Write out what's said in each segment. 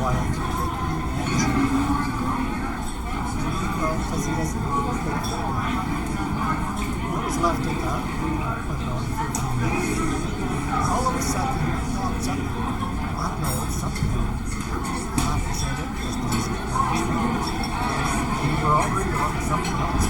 quiet. Well, because he doesn't know what they're doing. What was left at that? All of a sudden, he pops up. I don't know, it's something. Not to say it, just because we were already on something else.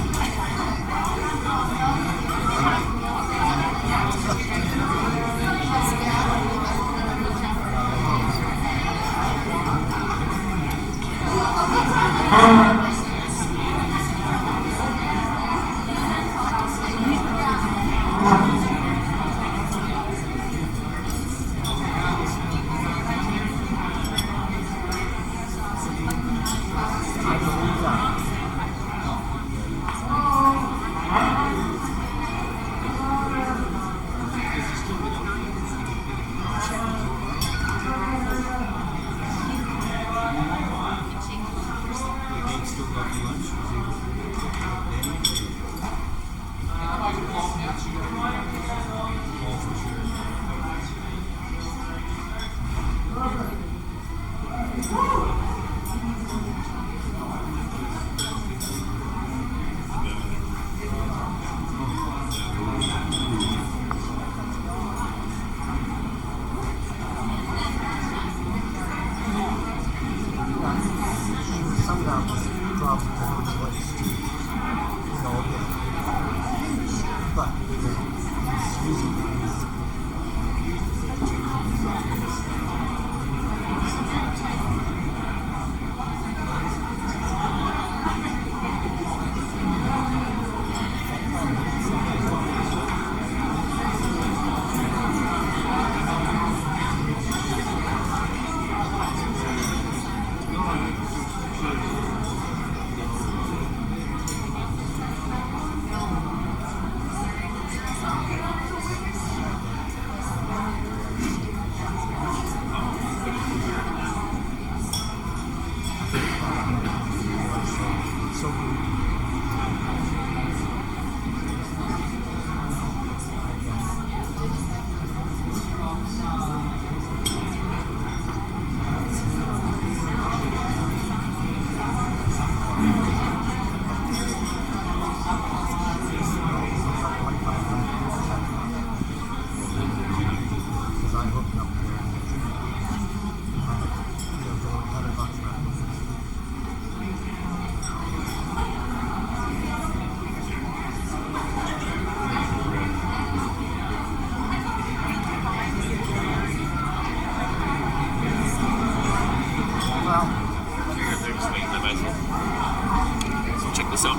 So check this out.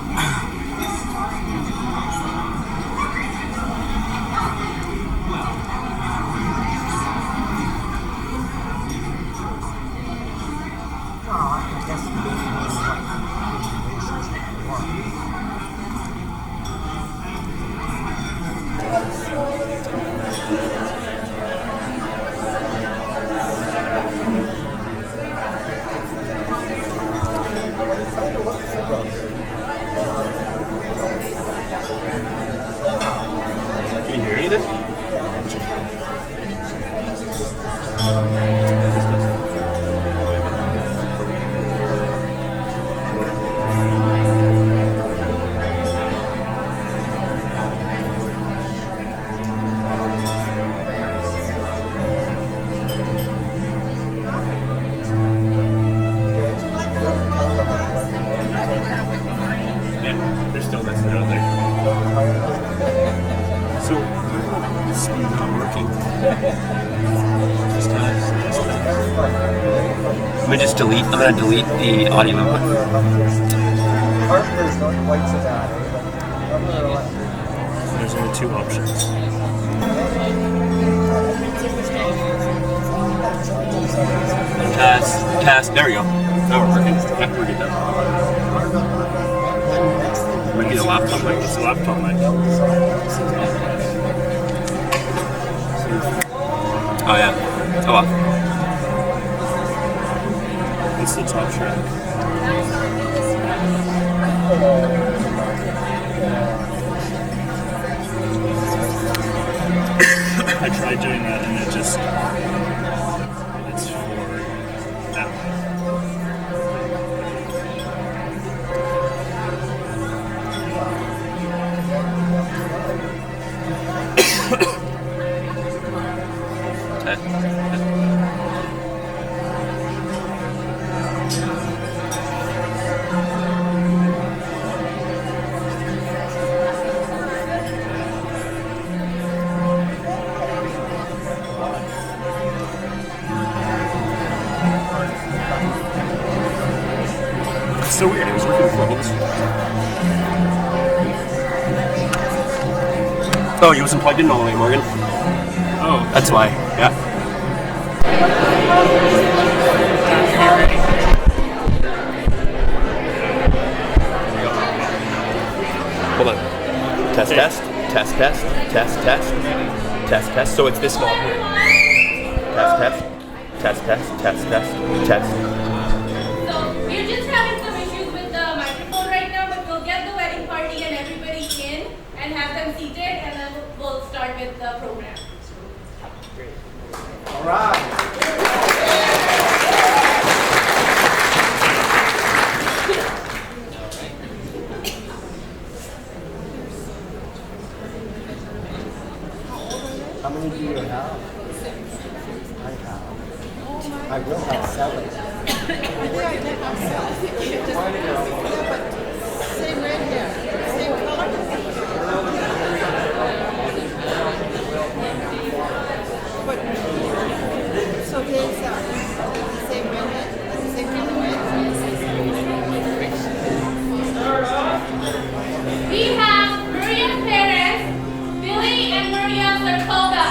Can you hear any of this? Yeah, they're still messing out there. So, it's not working. Just I'm gonna delete the audio input. There's only two options. Test, there we go. Now we're working. Yeah, we're good now. Might be the laptop mic. It's the laptop mic. Oh yeah. Oh wow. It's the top track. I tried doing that and it's for that one. It's so weird. It was working before. What was Oh, you wasn't plugged in all the way, Morgan. Oh. That's why. Yeah. Hold on. Test, test, test, test, test, test, test, test. So it's this small here. Test, test, test, test, test, test, test. So we're just having some issues with the microphone right now, but we'll get the wedding party and everybody in and have them seated, and then we'll start with the program. All right. How many do you have? I will have 7. Same red hair, same color. But, so there's same red hair, same color red. We have Maria Perez, Billy and Maria Sarkoga.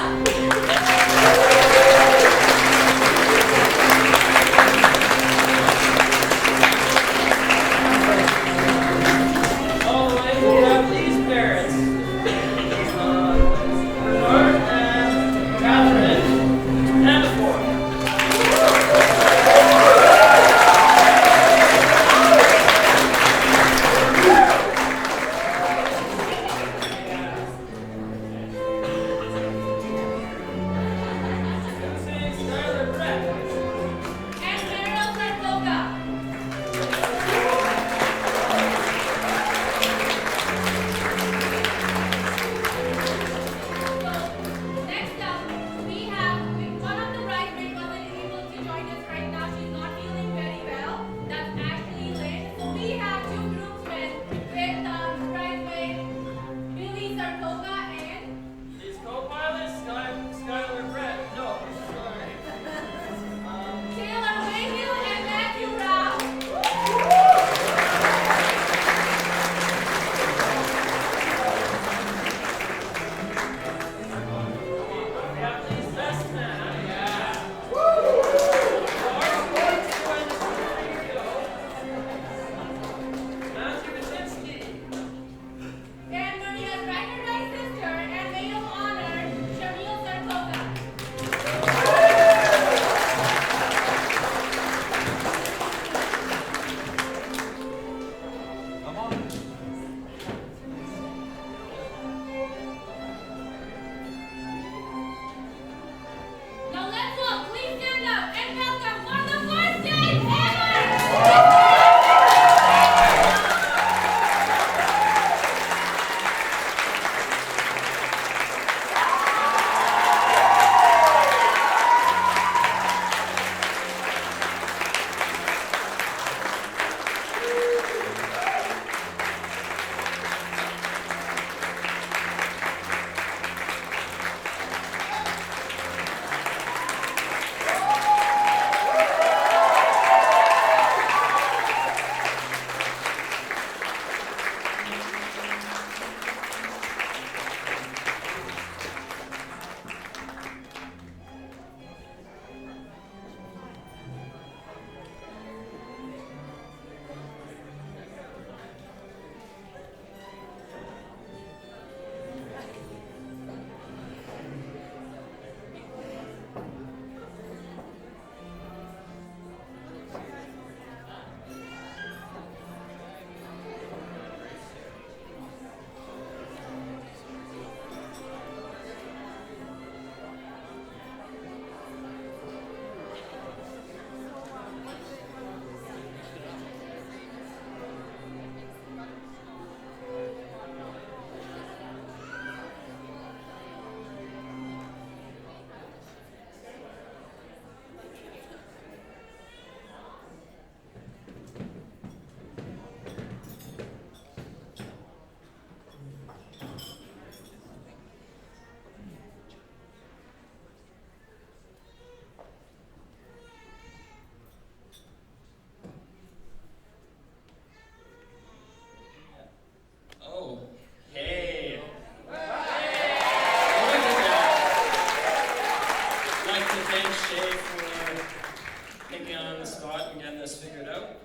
on the spot and getting this figured out.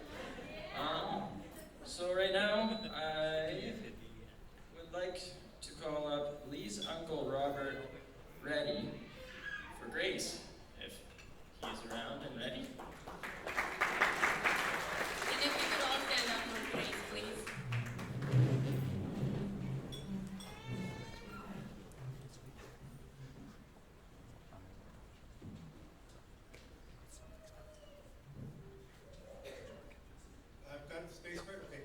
So right now, I would like to call up Lee's uncle Robert ready for Grace, if he's around and ready. And if we could all stand up for Grace, please. I've got the space for it. Okay.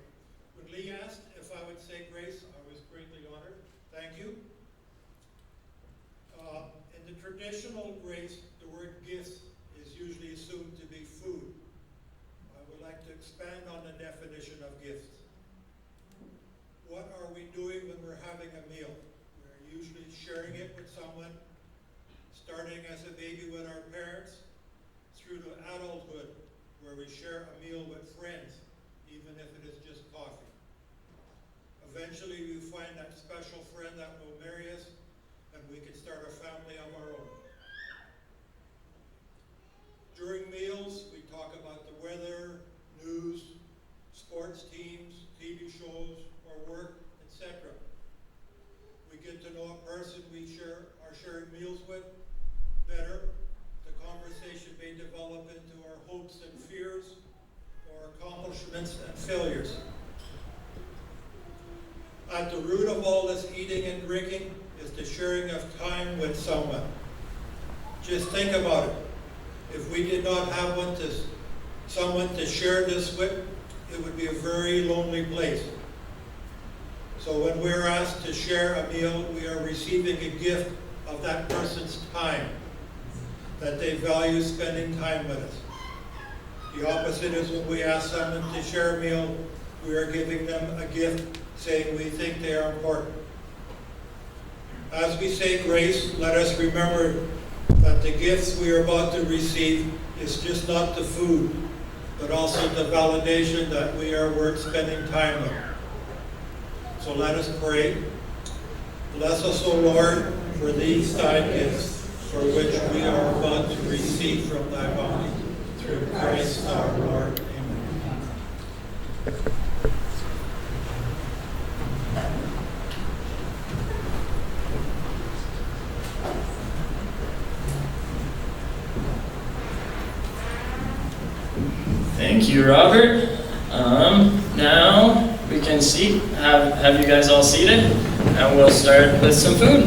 When Lee asked if I would say grace, I was greatly honored. Thank you. In the traditional grace, the word gifts is usually assumed to be food. I would like to expand on the definition of gifts. What are we doing when we're having a meal? We're usually sharing it with someone, starting as a baby with our parents, through to adulthood, where we share a meal with friends, even if it is just coffee. Eventually, we find that special friend that will marry us, and we can start a family of our own. During meals, we talk about the weather, news, sports teams, TV shows, or work, etc. We get to know a person we are sharing meals with better. The conversation may develop into our hopes and fears, or accomplishments and failures. At the root of all this eating and drinking is the sharing of time with someone. Just think about it. If we did not have someone to share this with, it would be a very lonely place. So when we're asked to share a meal, we are receiving a gift of that person's time, that they value spending time with us. The opposite is when we ask someone to share a meal, we are giving them a gift, saying we think they are important. As we say grace, let us remember that the gifts we are about to receive is just not the food, but also the validation that we are worth spending time with. So let us pray. Bless us, O Lord, for these thy gifts, for which we are about to receive from thy bounty. Through Christ our Lord. Amen. Thank you, Robert. Now we can have you guys all seated, and we'll start with some food.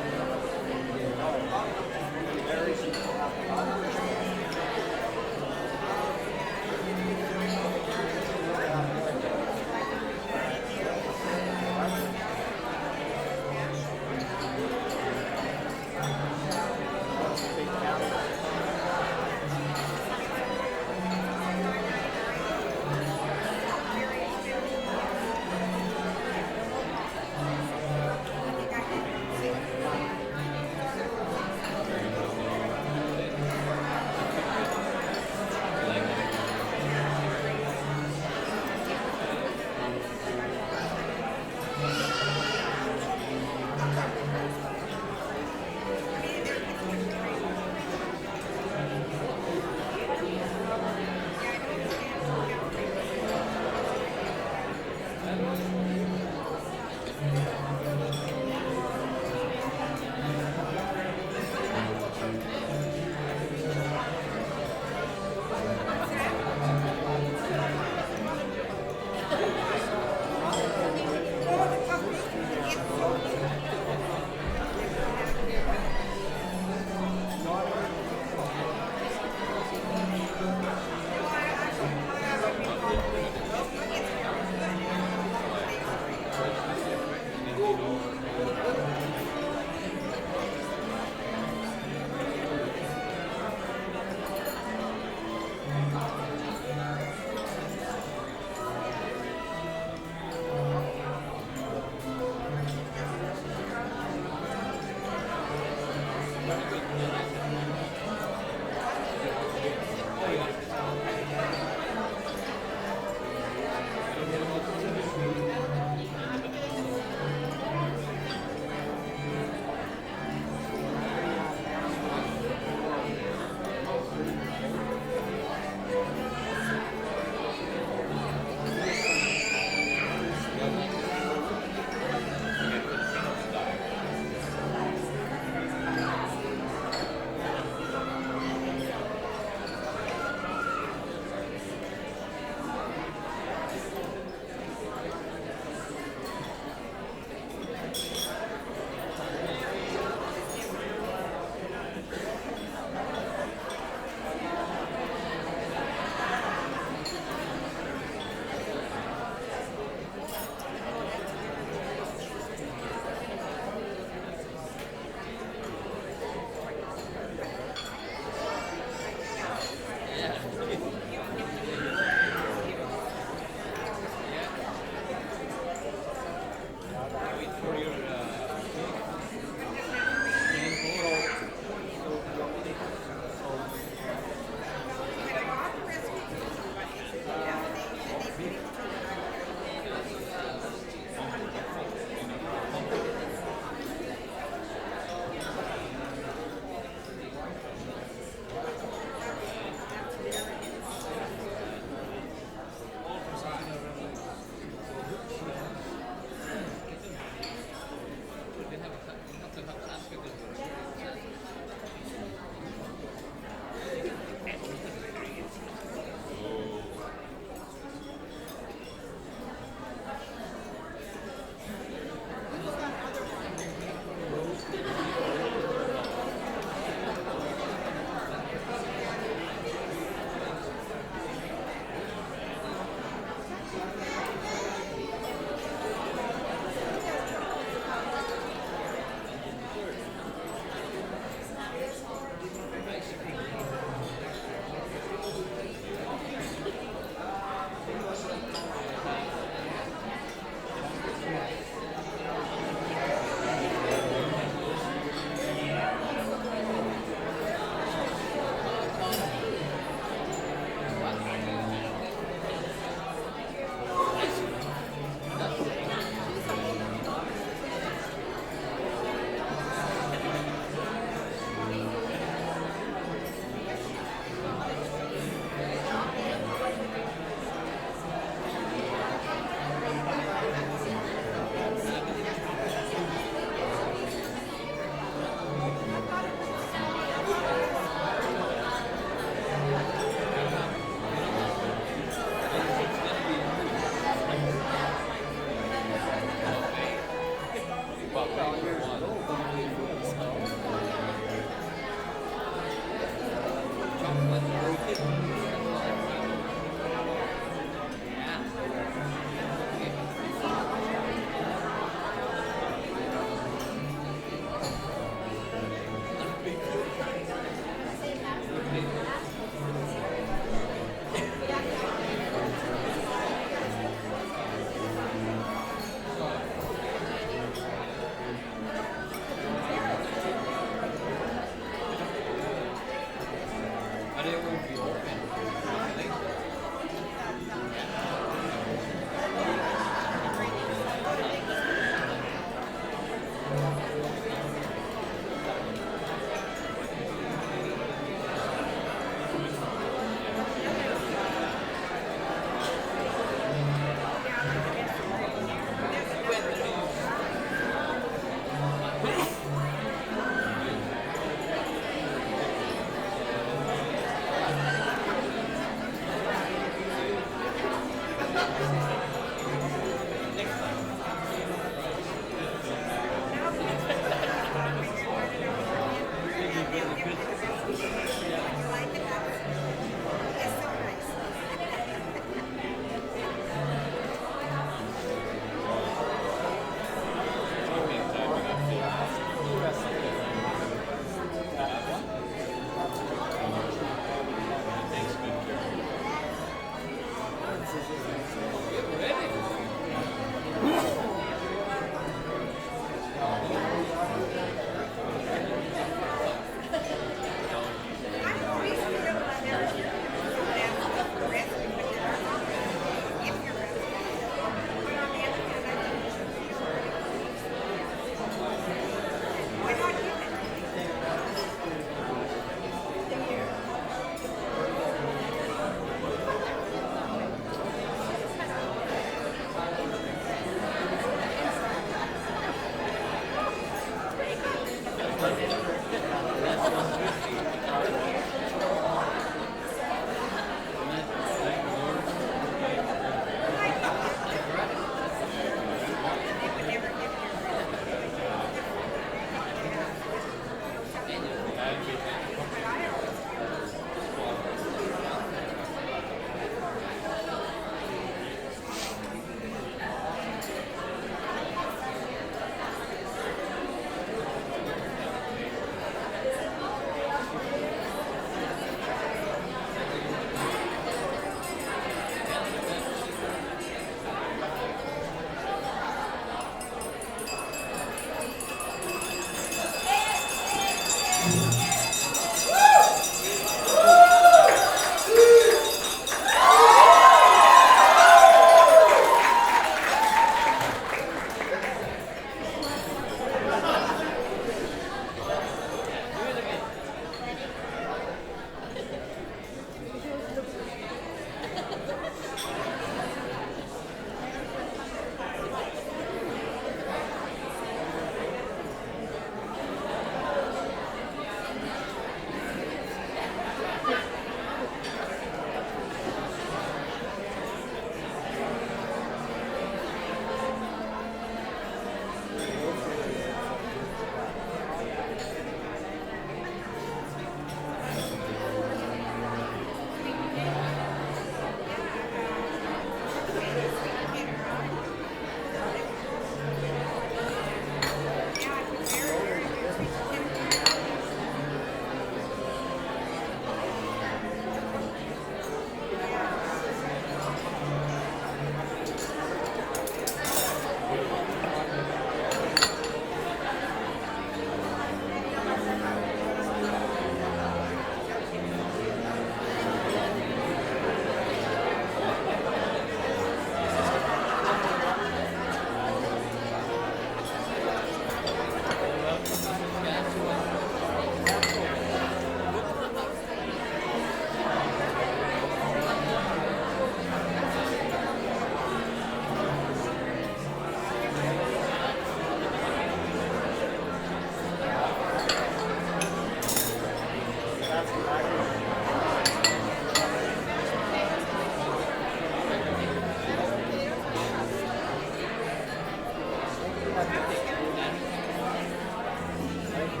A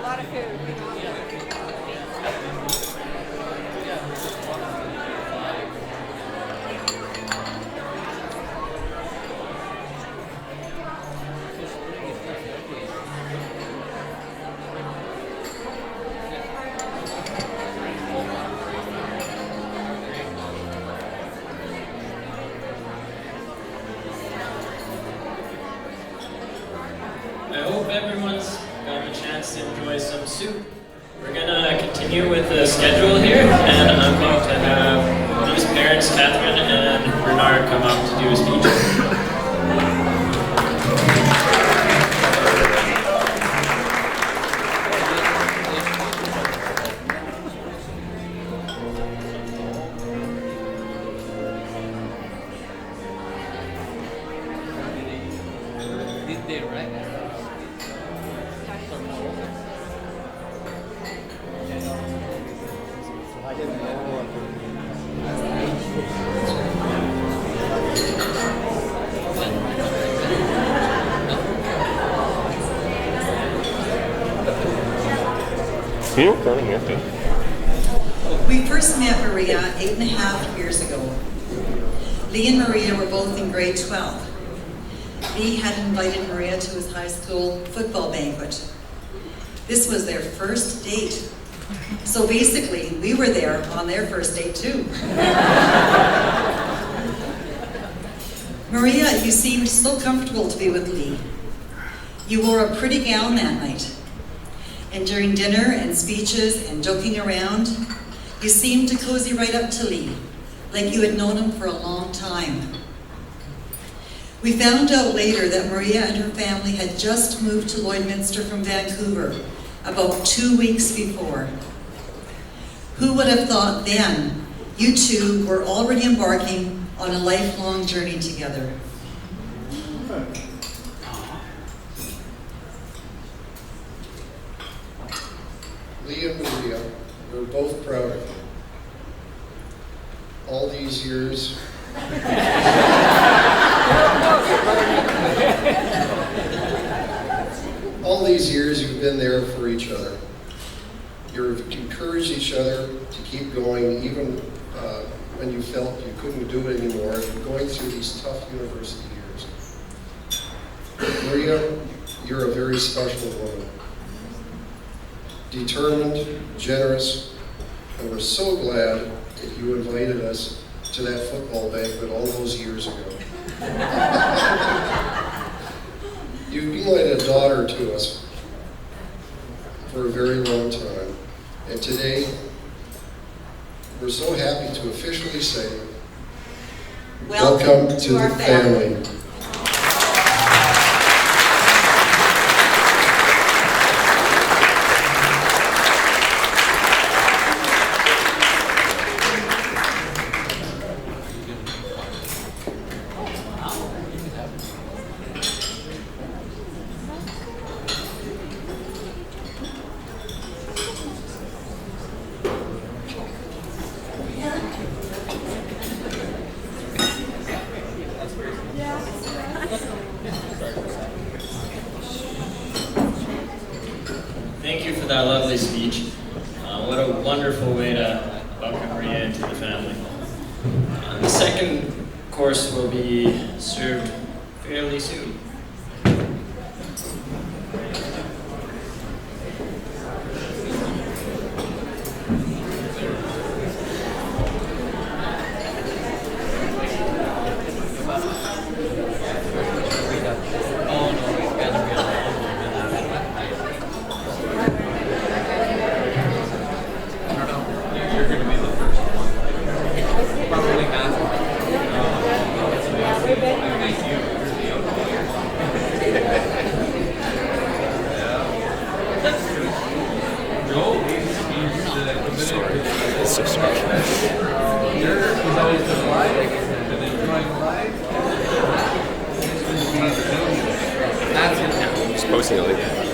lot of food. I hope everyone's got a chance to enjoy some soup. We're gonna continue with the schedule here, and I'm going to have these parents, Catherine and Bernard, come up to do a speech. You know, running after. We first met Maria 8.5 years ago. Lee and Maria were both in grade 12. Lee had invited Maria to his high school football banquet. This was their first date. So basically, we were there on their first date too. Maria, you seemed so comfortable to be with Lee. You wore a pretty gown that night. And during dinner and speeches and joking around, you seemed to cozy right up to Lee, like you had known him for a long time. We found out later that Maria and her family had just moved to Lloydminster from Vancouver about 2 weeks before. Who would have thought then you two were already embarking on a lifelong journey together? Lee and Maria, we're both proud of you. All these years, you've been there for each other. You've encouraged each other to keep going, even when you felt you couldn't do it anymore, going through these tough university years. Maria, you're a very special woman. Determined, generous, and we're so glad that you invited us to that football banquet all those years ago. You've been like a daughter to us for a very long time, and today we're so happy to officially say, welcome to our the family. Thank you for that lovely speech. What a wonderful way to welcome Maria into the family. The second course will be served fairly soon. just posting a link.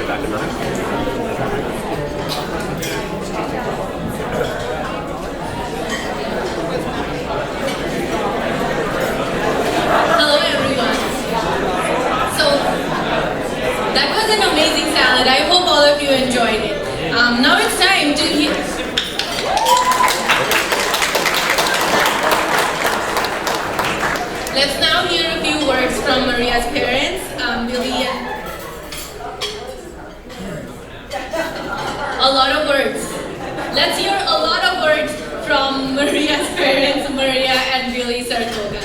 Back in line. Hello everyone. So that was an amazing salad. I hope all of you enjoyed it. Now it's time to hear. Let's now hear a few words from Maria's parents, Billy and a lot of words. Let's hear a lot of words from Maria's parents, Maria and Billy Sartoga.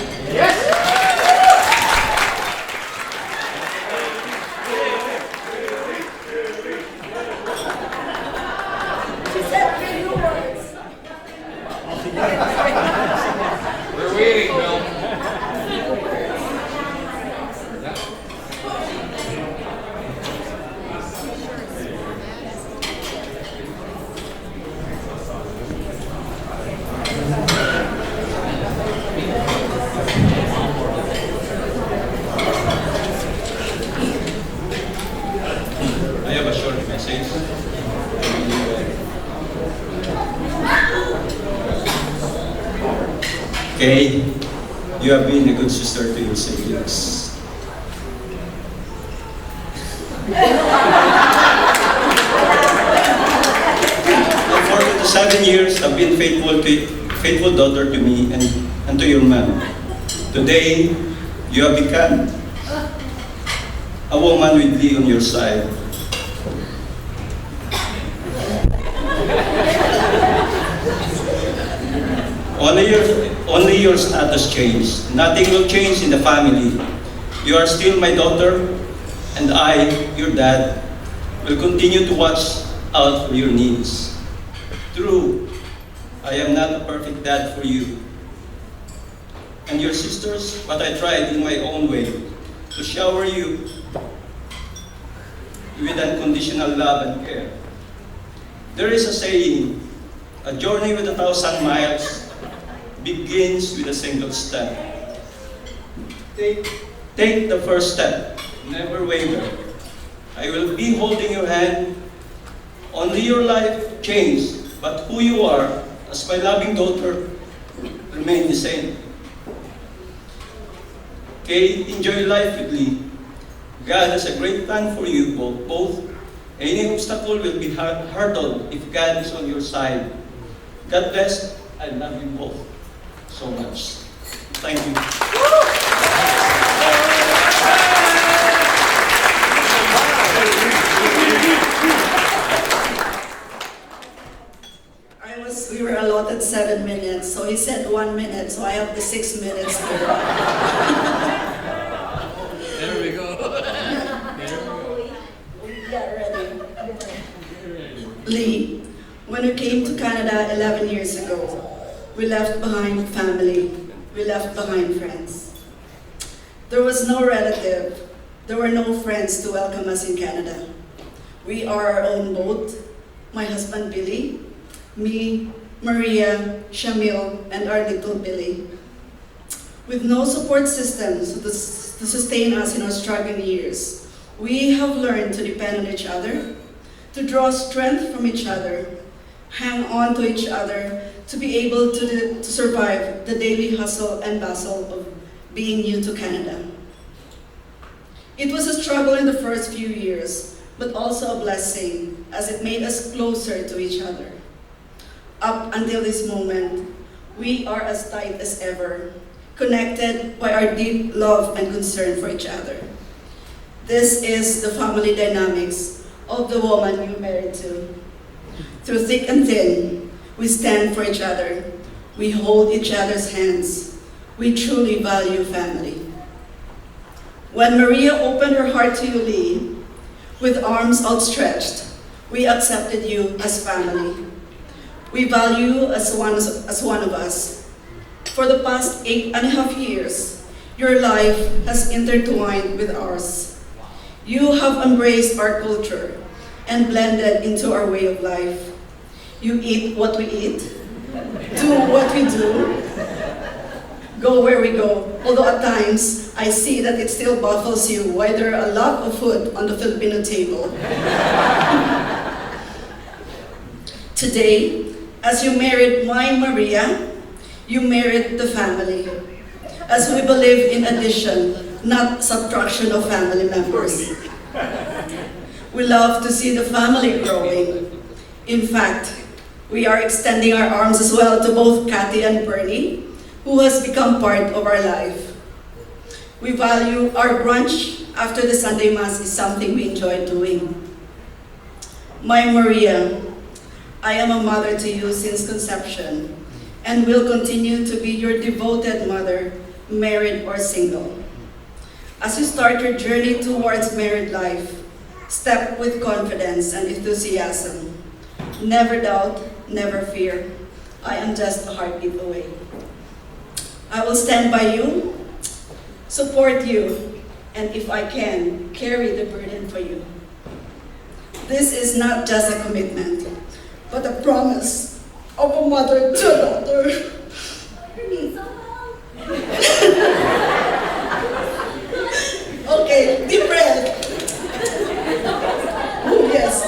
She said 3 new words. We're waiting, Bill. I have a short message. Okay, you have been a good sister to your siblings. For 7 years, I've been faithful daughter to me and to your mom. Today, you have become a woman with Lee on your side. Only your status changed. Nothing will change in the family. You are still my daughter, and I, your dad, will continue to watch out for your needs. True, I am not a perfect dad for you and your sisters, but I tried in my own way to shower you with unconditional love and care. There is a saying, a journey with 1,000 miles begins with a single step. Take the first step, never waver. I will be holding your hand. Only your life changed, but who you are as my loving daughter remain the same. Okay, enjoy life with Lee. God has a great plan for you both. Any obstacle will be hurdled if God is on your side. God bless. I love you both so much. Thank you. We were allotted 7 minutes, so he said 1 minute, so I have the 6 minutes here. There we go. Yeah, ready. Lee, when we came to Canada 11 years ago, we left behind family, we left behind friends. There was no relative, there were no friends to welcome us in Canada. We are our own boat, my husband Billy, me, Maria, Shamil, and our little Billy. With no support systems to sustain us in our struggling years, we have learned to depend on each other, to draw strength from each other, hang on to each other, to be able to survive the daily hustle and bustle of being new to Canada. It was a struggle in the first few years, but also a blessing as it made us closer to each other. Up until this moment, we are as tight as ever. connected by our deep love and concern for each other. This is the family dynamics of the woman you married to. Through thick and thin, we stand for each other. We hold each other's hands. We truly value family. When Maria opened her heart to you, Lee, with arms outstretched, we accepted you as family. We value you as one of us. For the past 8.5 years, your life has intertwined with ours. You have embraced our culture and blended into our way of life. You eat what we eat, do what we do, go where we go. Although at times, I see that it still baffles you why there are a lot of food on the Filipino table. Today, as you married my Maria, you married the family. As we believe in addition, not subtraction of family members. We love to see the family growing. In fact, we are extending our arms as well to both Kathy and Bernie, who has become part of our life. We value our brunch after the Sunday Mass is something we enjoy doing. My Maria, I am a mother to you since conception and will continue to be your devoted mother, married or single. As you start your journey towards married life, step with confidence and enthusiasm. Never doubt, never fear. I am just a heartbeat away. I will stand by you, support you, and if I can, carry the burden for you. This is not just a commitment, but a promise of a mother to a daughter. Okay, deep breath. Oh, yes.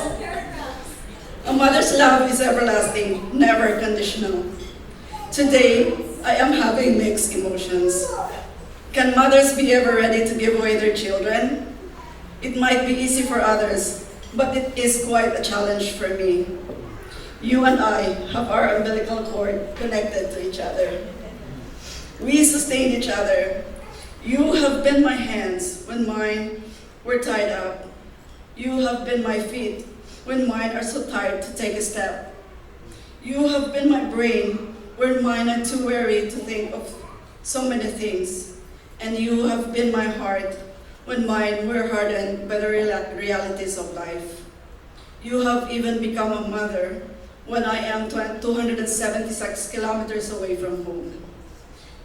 A mother's love is everlasting, never conditional. Today, I am having mixed emotions. Can mothers be ever ready to give away their children? It might be easy for others, but it is quite a challenge for me. You and I have our umbilical cord connected to each other. We sustain each other. You have been my hands when mine were tied up. You have been my feet when mine are so tired to take a step. You have been my brain when mine are too weary to think of so many things. And you have been my heart when mine were hardened by the realities of life. You have even become a mother when I am 276 kilometers away from home.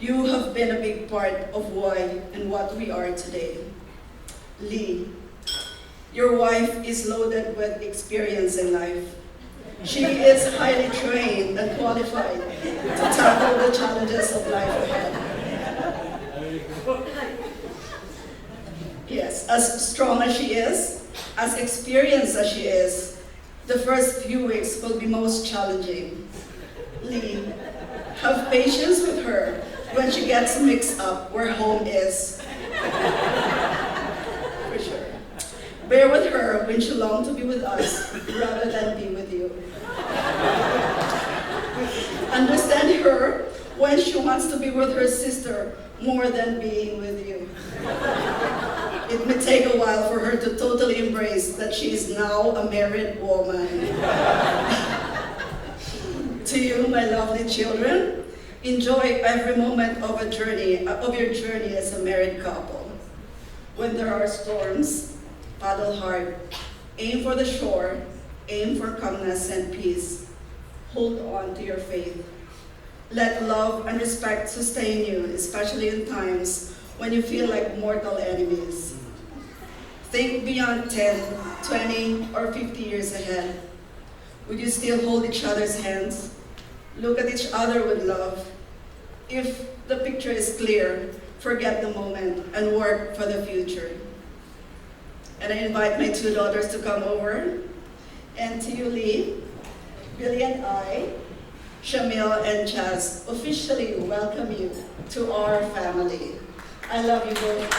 You have been a big part of why and what we are today. Lee, your wife is loaded with experience in life. She is highly trained and qualified to tackle the challenges of life ahead. Yes, as strong as she is, as experienced as she is, the first few weeks will be most challenging. Lee, have patience with her when she gets mixed up where home is. For sure. Bear with her when she longs to be with us rather than be with you. Understand her when she wants to be with her sister more than being with you. It may take a while for her to totally embrace that she is now a married woman. To you, my lovely children, enjoy every moment of your journey as a married couple. When there are storms, paddle hard, aim for the shore, aim for calmness and peace. Hold on to your faith. Let love and respect sustain you, especially in times when you feel like mortal enemies. Think beyond 10, 20, or 50 years ahead. Would you still hold each other's hands? Look at each other with love. If the picture is clear, forget the moment and work for the future. And I invite my two daughters to come over. And to you, Lee, Billy and I, Shamil and Chaz, officially welcome you to our family. I love you both.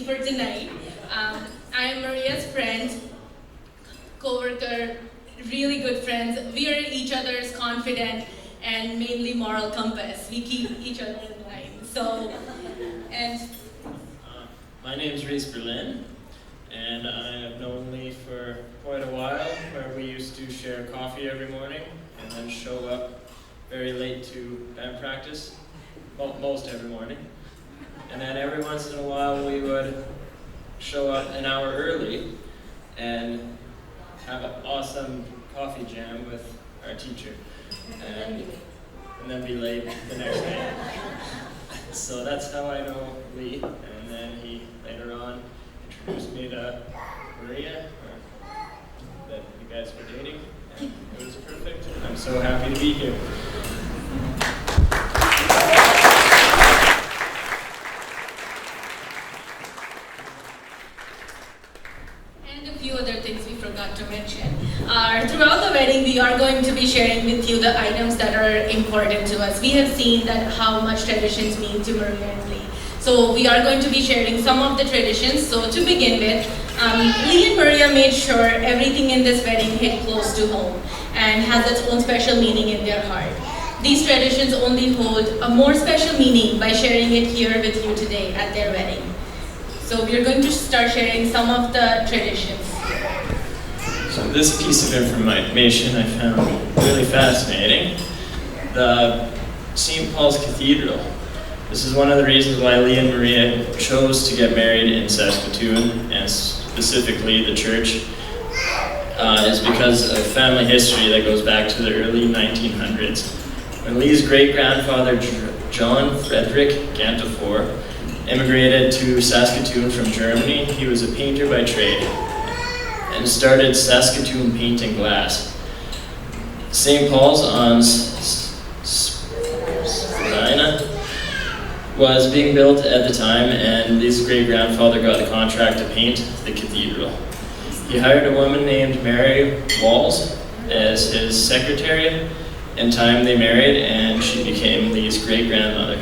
MC for tonight. I am Maria's friend, co-worker, really good friends. We are each other's confidant and mainly moral compass. We keep each other in line. So, and my name's Reese Berlin, and I have known Lee for quite a while, where we used to share coffee every morning and then show up very late to band practice, well, most every morning. And then every once in a while we would show up an hour early and have an awesome coffee jam with our teacher, and then be late the next day. So that's how I know Lee, and then he later on introduced me to Maria, that you guys were dating, and it was perfect. I'm so happy to be here. and a few other things we forgot to mention. Throughout the wedding, we are going to be sharing with you the items that are important to us. We have seen that how much traditions mean to Maria and Lee. So we are going to be sharing some of the traditions. So to begin with, Lee and Maria made sure everything in this wedding hit close to home and has its own special meaning in their heart. These traditions only hold a more special meaning by sharing it here with you today at their wedding. So we are going to start sharing some of the traditions. So this piece of information I found really fascinating. The St. Paul's Cathedral. This is one of the reasons why Lee and Maria chose to get married in Saskatoon, and specifically the church, is because of family history that goes back to the early 1900s. When Lee's great-grandfather John Frederick Gantifor immigrated to Saskatoon from Germany, he was a painter by trade and started Saskatoon Paint and Glass. St. Paul's on Spadina was being built at the time, and Lee's great-grandfather got the contract to paint the cathedral. He hired a woman named Mary Walls as his secretary. In time they married, and she became Lee's great-grandmother.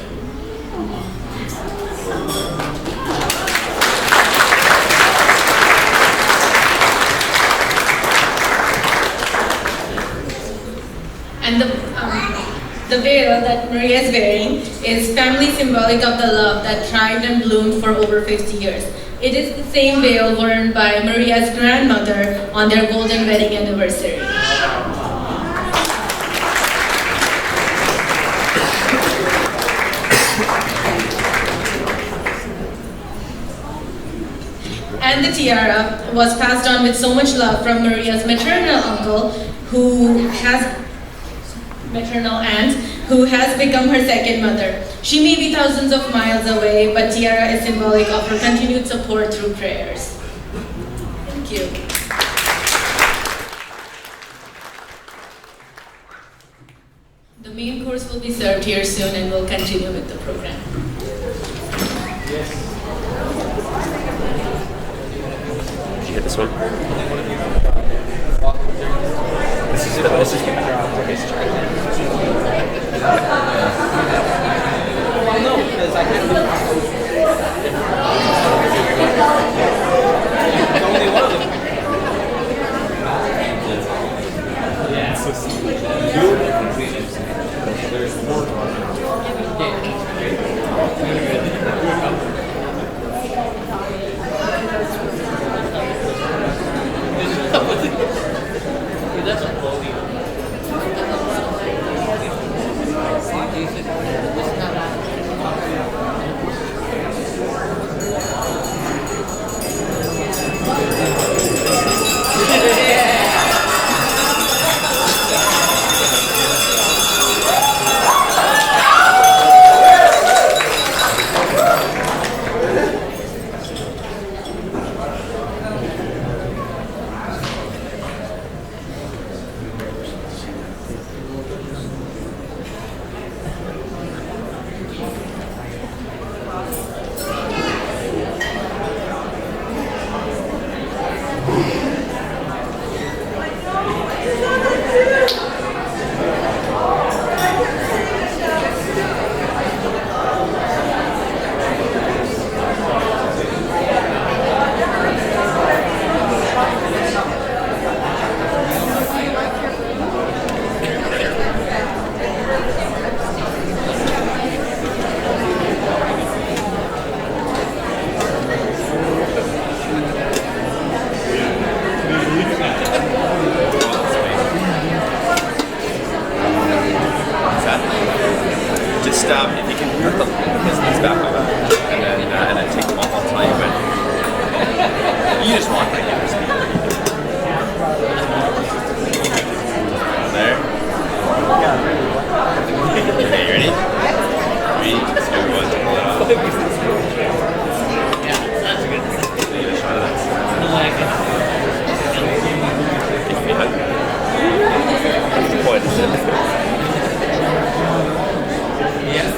And the veil that Maria is wearing is family symbolic of the love that thrived and bloomed for over 50 years. It is the same veil worn by Maria's grandmother on their golden wedding anniversary. And the tiara was passed on with so much love from Maria's maternal uncle, maternal aunt, who has become her second mother. She may be thousands of miles away, but tiara is symbolic of her continued support through prayers. Thank you. The main course will be served here soon, and we'll continue with the program. Did you hit this one? This is well, no, because I can't it's only one of them. Yeah. There's more. That's a clothing. Just if you can put his knees back like that, and then take them off, I'll tell you when. You just want regular speed. There. Okay, you ready? 3, 2, 1, pull it off. Yeah, that's good. Give it a shot of that. I like it. Give me a hug. That's the point, isn't it? Yeah.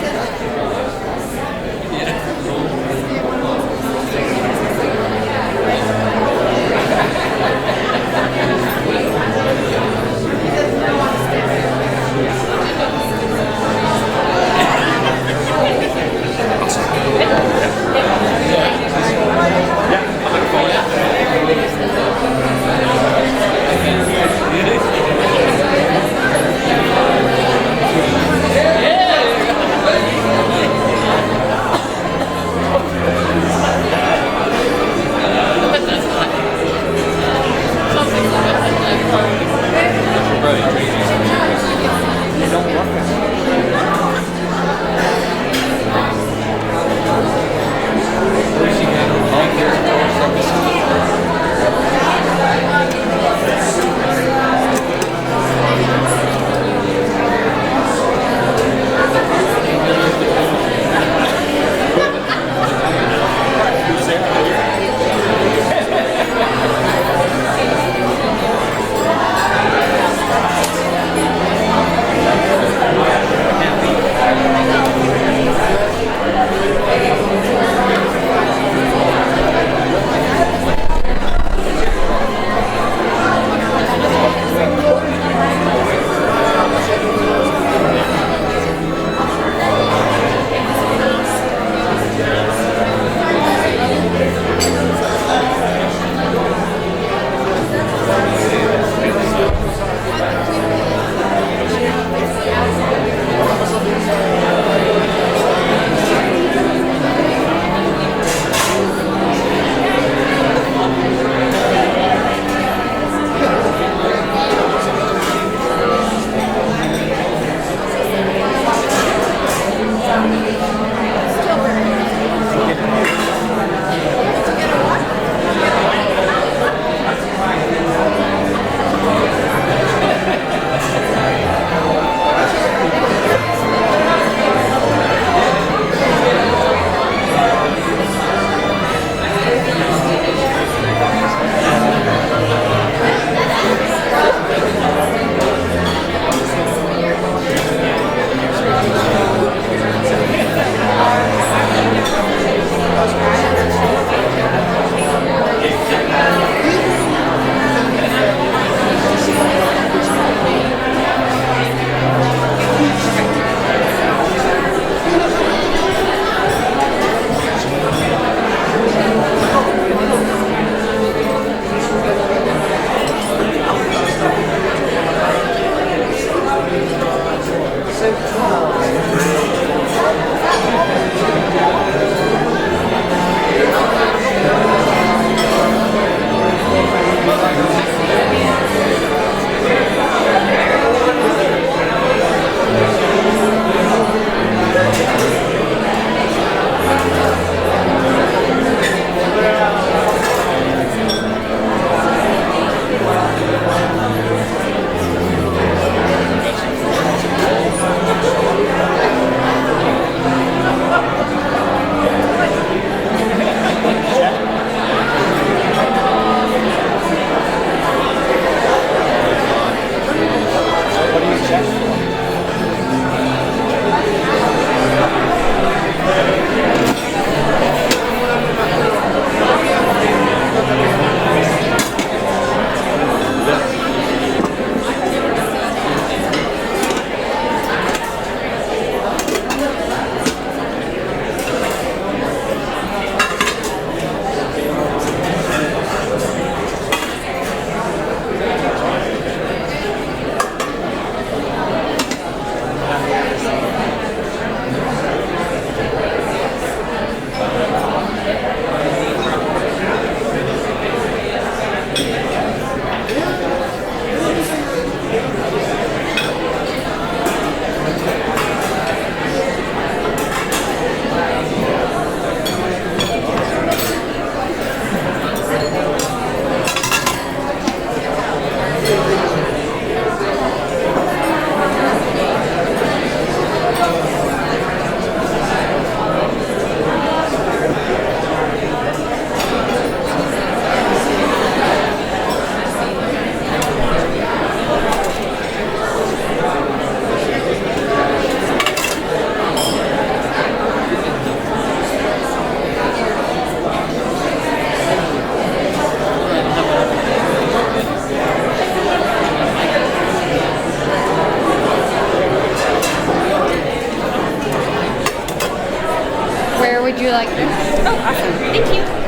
like this? Oh, awesome. Thank you.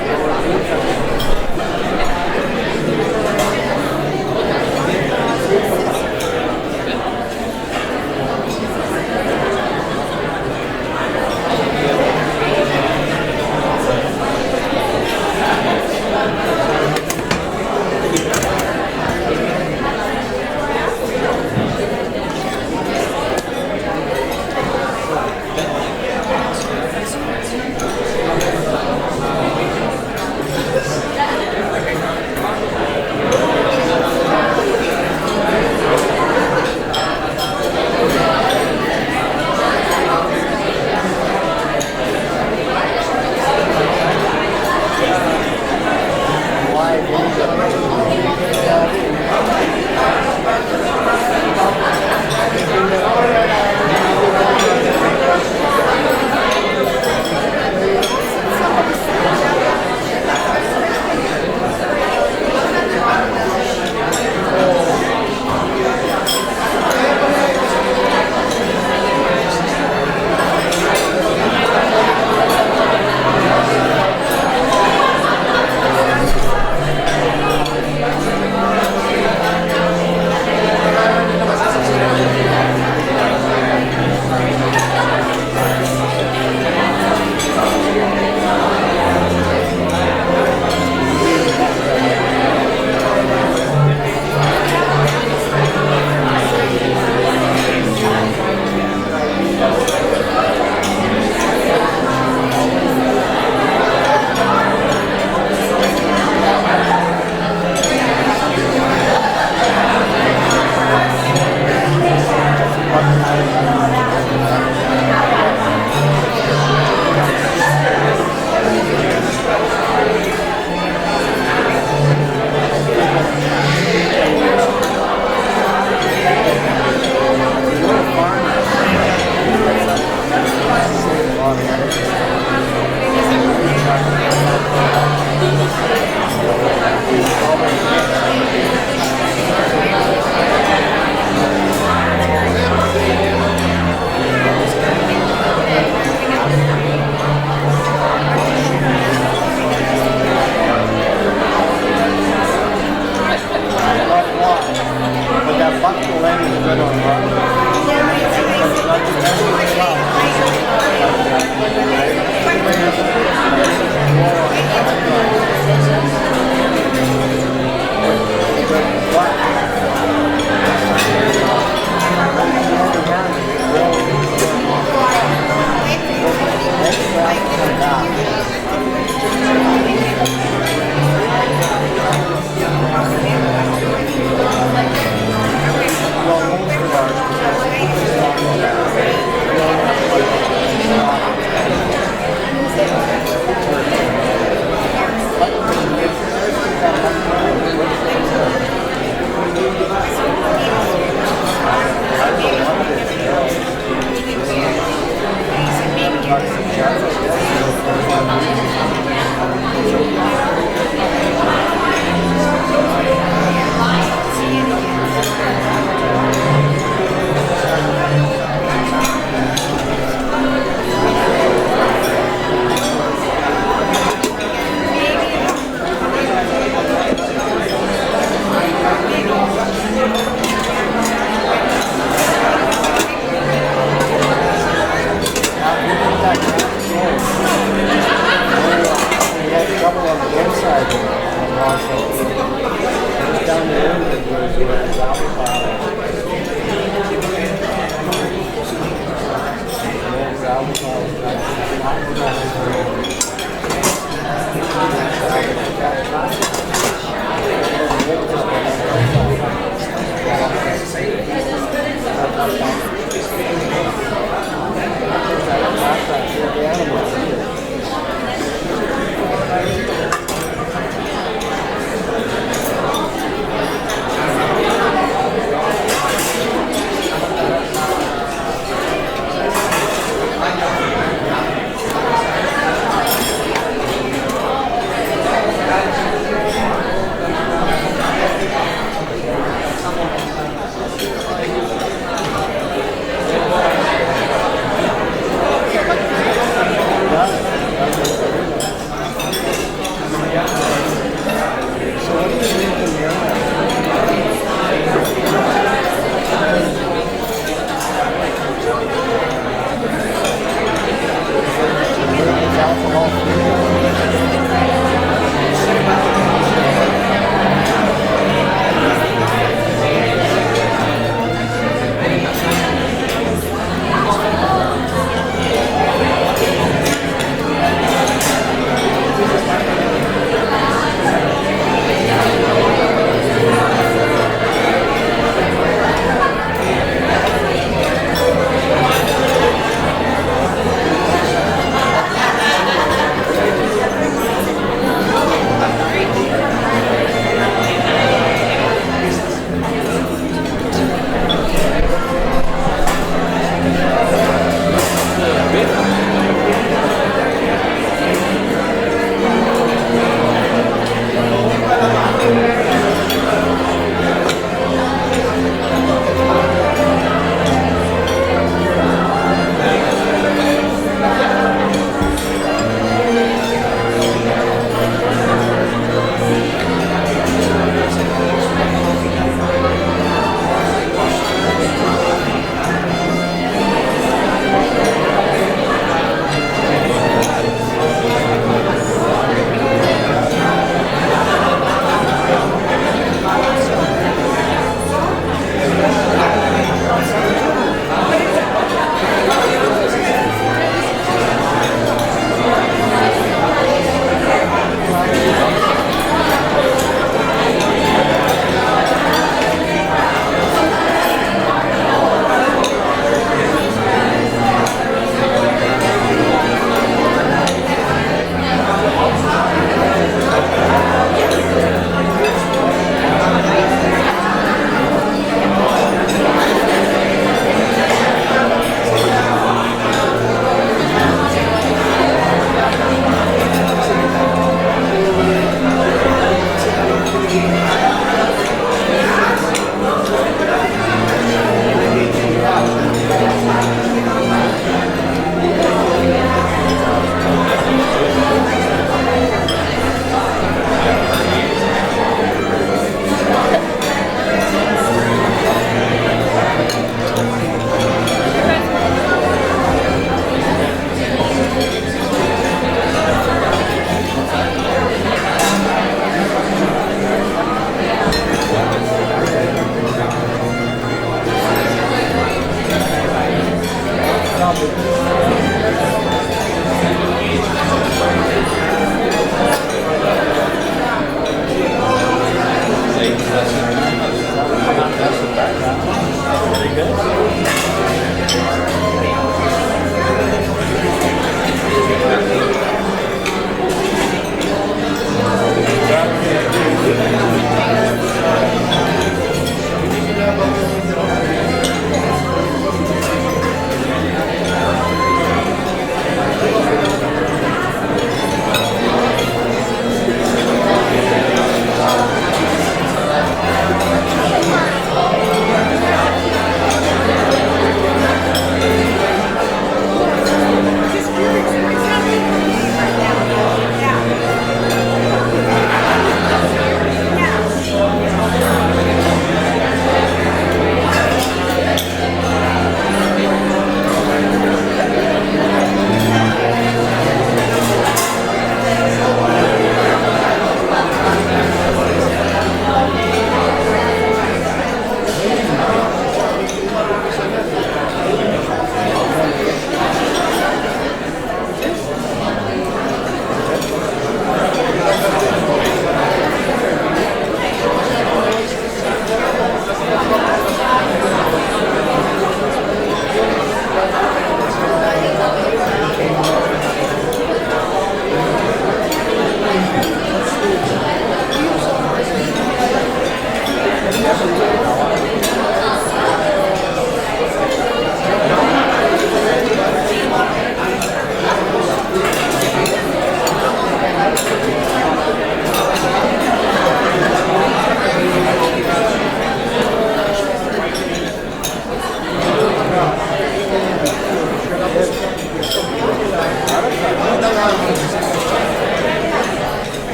Well, most of ours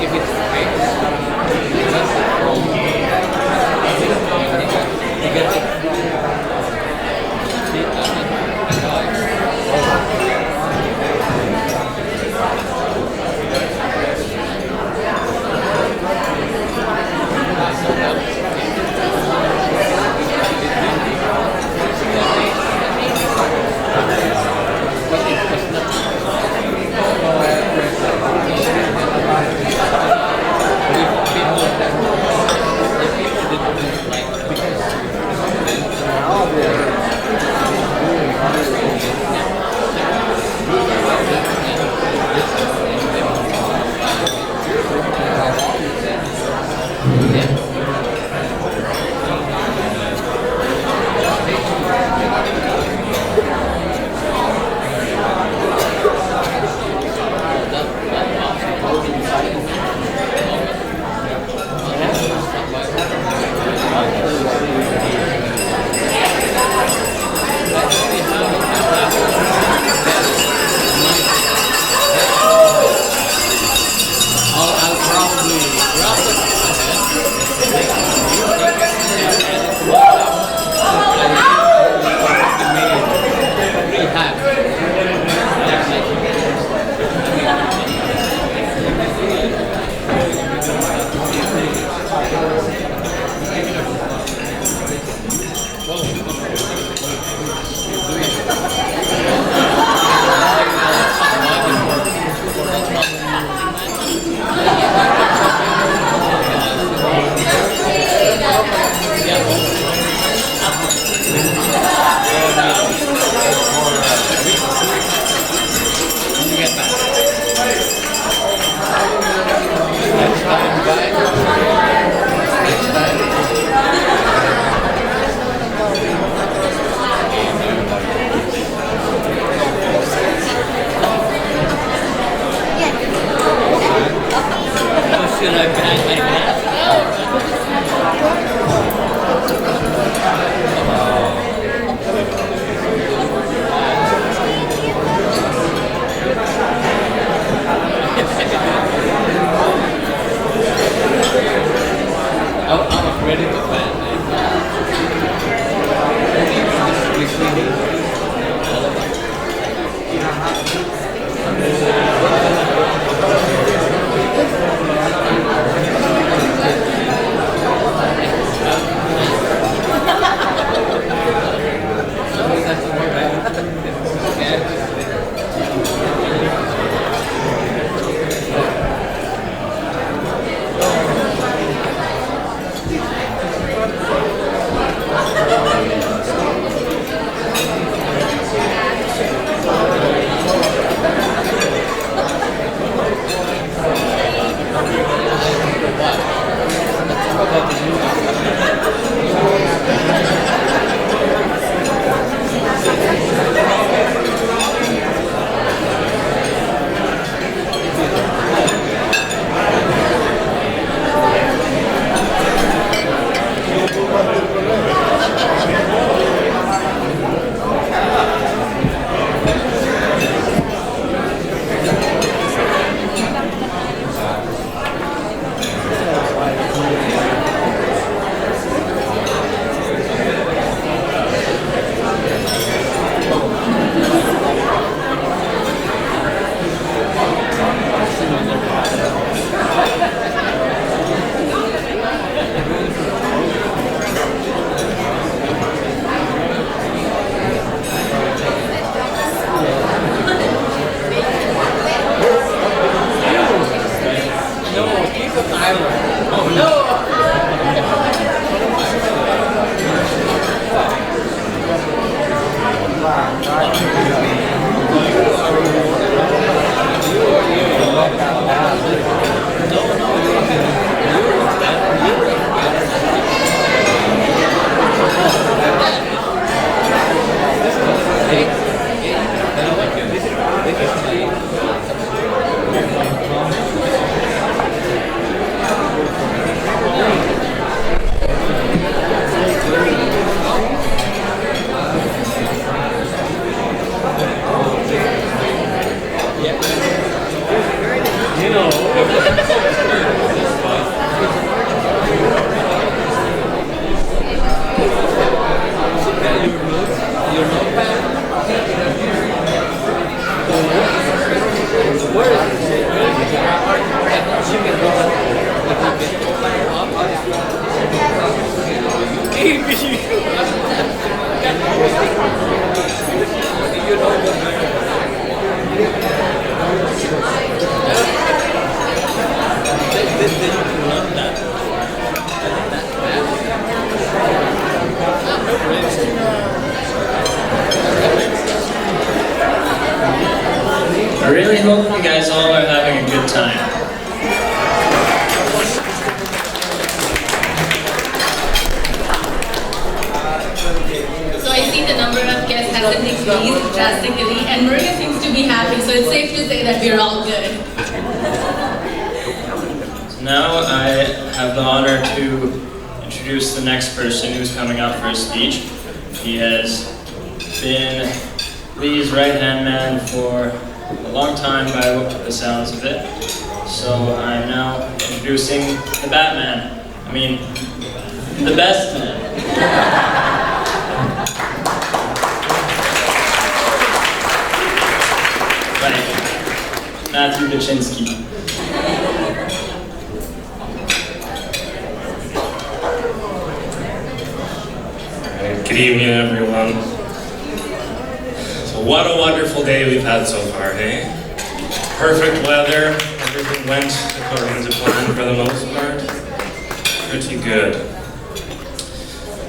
If it's Your notepad. Where is it? You can go you know I really hope you guys all are having a good time. So I see the number of guests hasn't increased drastically, and Maria seems to be happy, so it's safe to say that we're all good. So now I have the honor to introduce the next person who's coming up for a speech. He has been Lee's right-hand man for a long time by the sounds of it. So I'm now introducing the Batman. I mean, the best man. Right. Matthew Baczynski. Good evening, everyone. So what a wonderful day we've had so far, hey? Perfect weather, everything went according to plan for the most part. Pretty good.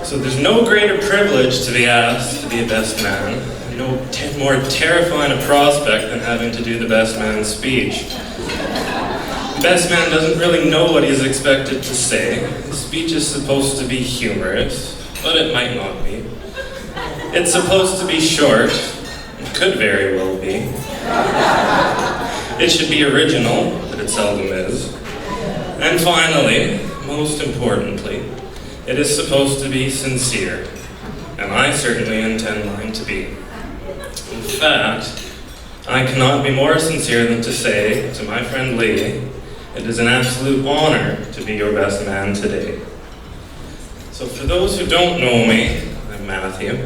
So there's no greater privilege to be asked to be a best man, no more terrifying a prospect than having to do the best man's speech. The best man doesn't really know what he's expected to say. The speech is supposed to be humorous, but it might not be. It's supposed to be short. It could very well be. It should be original, but it seldom is. And finally, most importantly, it is supposed to be sincere. And I certainly intend mine to be. In fact, I cannot be more sincere than to say to my friend Lee, it is an absolute honor to be your best man today. So for those who don't know me, I'm Matthew.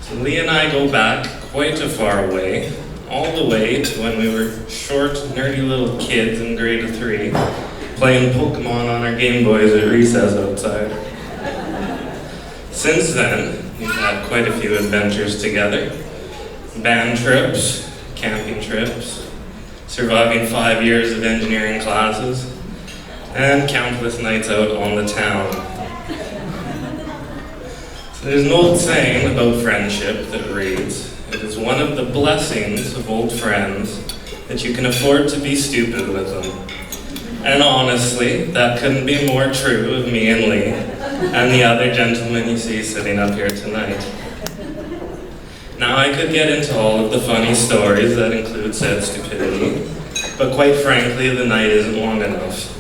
So Lee and I go back quite a far way, all the way to when we were short, nerdy little kids in grade of 3, playing Pokemon on our Game Boys at recess outside. Since then, we've had quite a few adventures together. Band trips, camping trips, surviving 5 years of engineering classes, and countless nights out on the town. There's an old saying about friendship that reads, it is one of the blessings of old friends that you can afford to be stupid with them. And honestly, that couldn't be more true of me and Lee, and the other gentlemen you see sitting up here tonight. Now I could get into all of the funny stories that include said stupidity, but quite frankly, the night isn't long enough.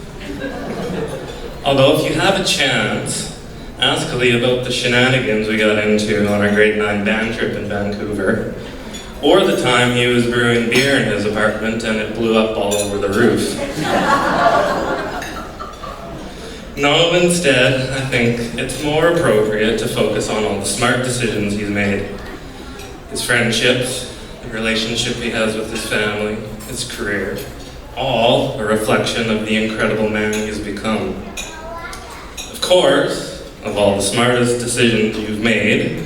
Although if you have a chance, ask Lee about the shenanigans we got into on our grade 9 band trip in Vancouver, or the time he was brewing beer in his apartment and it blew up all over the roof. No, instead, I think it's more appropriate to focus on all the smart decisions he's made. His friendships, the relationship he has with his family, his career, all a reflection of the incredible man he's become. Of course, of all the smartest decisions you've made,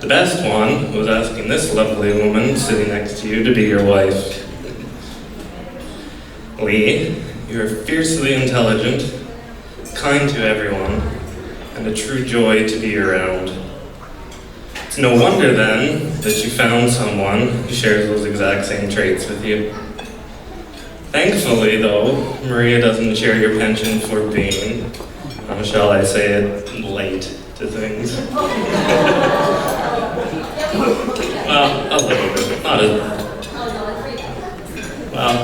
the best one was asking this lovely woman sitting next to you to be your wife. Lee, you're fiercely intelligent, kind to everyone, and a true joy to be around. It's no wonder then that you found someone who shares those exact same traits with you. Thankfully though, Maria doesn't share your penchant for being, shall I say it, late to things. Well, a little bit, not as bad. Well,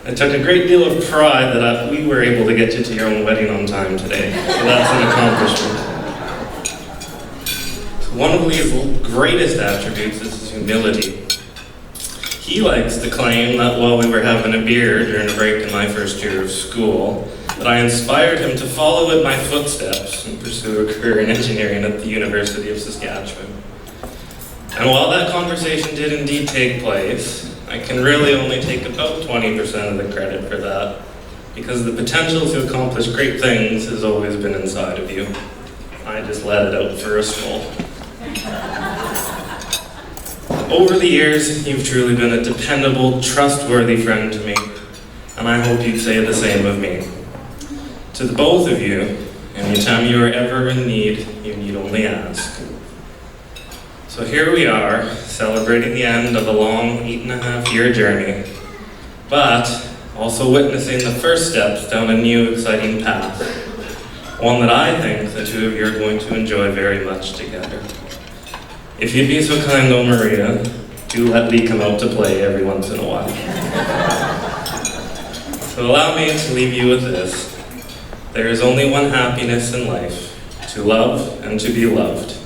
I took a great deal of pride that we were able to get you to your own wedding on time today, so that's an accomplishment. One of Lee's greatest attributes is his humility. He likes to claim that while we were having a beer during a break in my first year of school, that I inspired him to follow in my footsteps and pursue a career in engineering at the University of Saskatchewan. And while that conversation did indeed take place, I can really only take about 20% of the credit for that, because the potential to accomplish great things has always been inside of you. I just let it out for a stroll. Over the years, you've truly been a dependable, trustworthy friend to me, and I hope you'd say the same of me. To the both of you, anytime you are ever in need, you need only ask. So here we are, celebrating the end of a long 8.5-year journey, but also witnessing the first steps down a new, exciting path. One that I think the two of you are going to enjoy very much together. If you'd be so kind, though, Maria, do let Lee come out to play every once in a while. So allow me to leave you with this. There is only one happiness in life, to love and to be loved.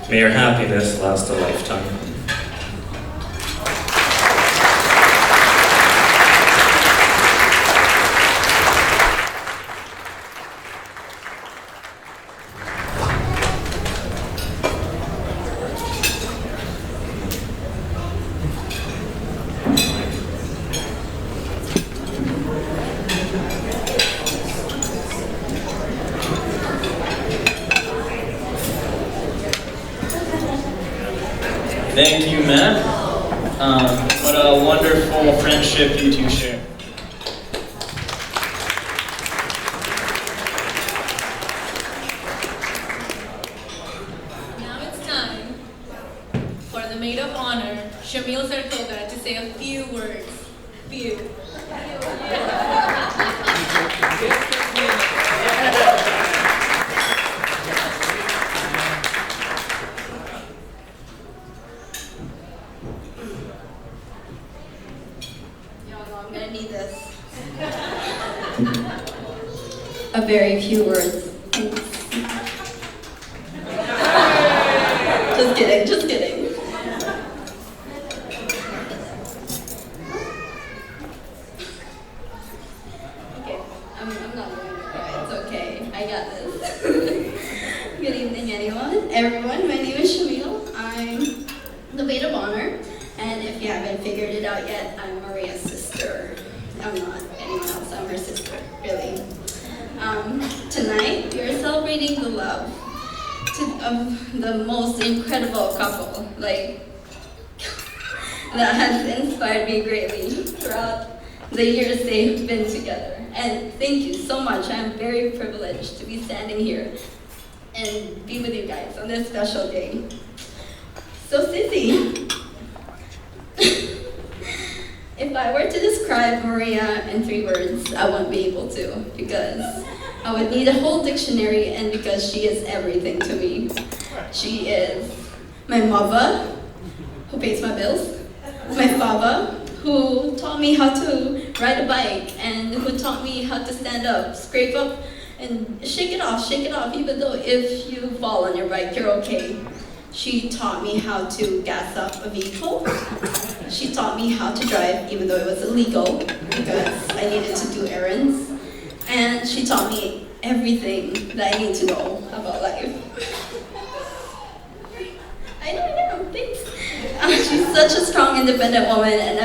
May your happiness last a lifetime. Thank you, Matt. What a wonderful friendship you two share. Now it's time for the maid of honor, Shamil Sarkoga, to say a few words. Few. I'm gonna need this. A very few words. Just kidding, just kidding. Okay, I'm not going to cry, it's okay. I got this. Good evening, everyone. My name is Shamil. I'm the maid of honor. And if you haven't figured it out yet, I'm Maria's sister. I'm not anyone else, I'm her sister, really. Tonight, we are celebrating the love of the most incredible couple, that has inspired me greatly throughout the years they've been together. And thank you so much. I'm very privileged to be standing here and be with you guys on this special day. So, Sissy, if I were to describe Maria in 3 words, I wouldn't be able to, because I would need a whole dictionary, and because she is everything to me. She is my mother, who pays my bills, my father, who taught me how to ride a bike, and who taught me how to stand up, scrape up, and shake it off, even though if you fall on your bike, you're okay. She taught me how to gas up a vehicle. She taught me how to drive, even though it was illegal, because I needed to do errands. And she taught me everything that I need to know about life. I know, thanks. She's such a strong, independent woman, and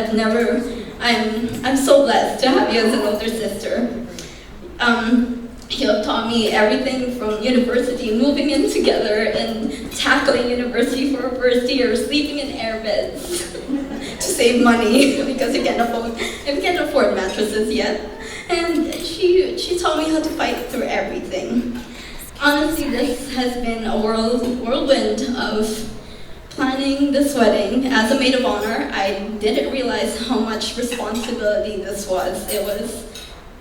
I'm so blessed to have you as an older sister. You have taught me everything from university, moving in together, and tackling university for a first year, sleeping in air beds to save money because you can't afford mattresses yet. And she taught me how to fight through everything. Honestly, this has been a whirlwind of planning this wedding. As a maid of honor, I didn't realize how much responsibility this was. It was,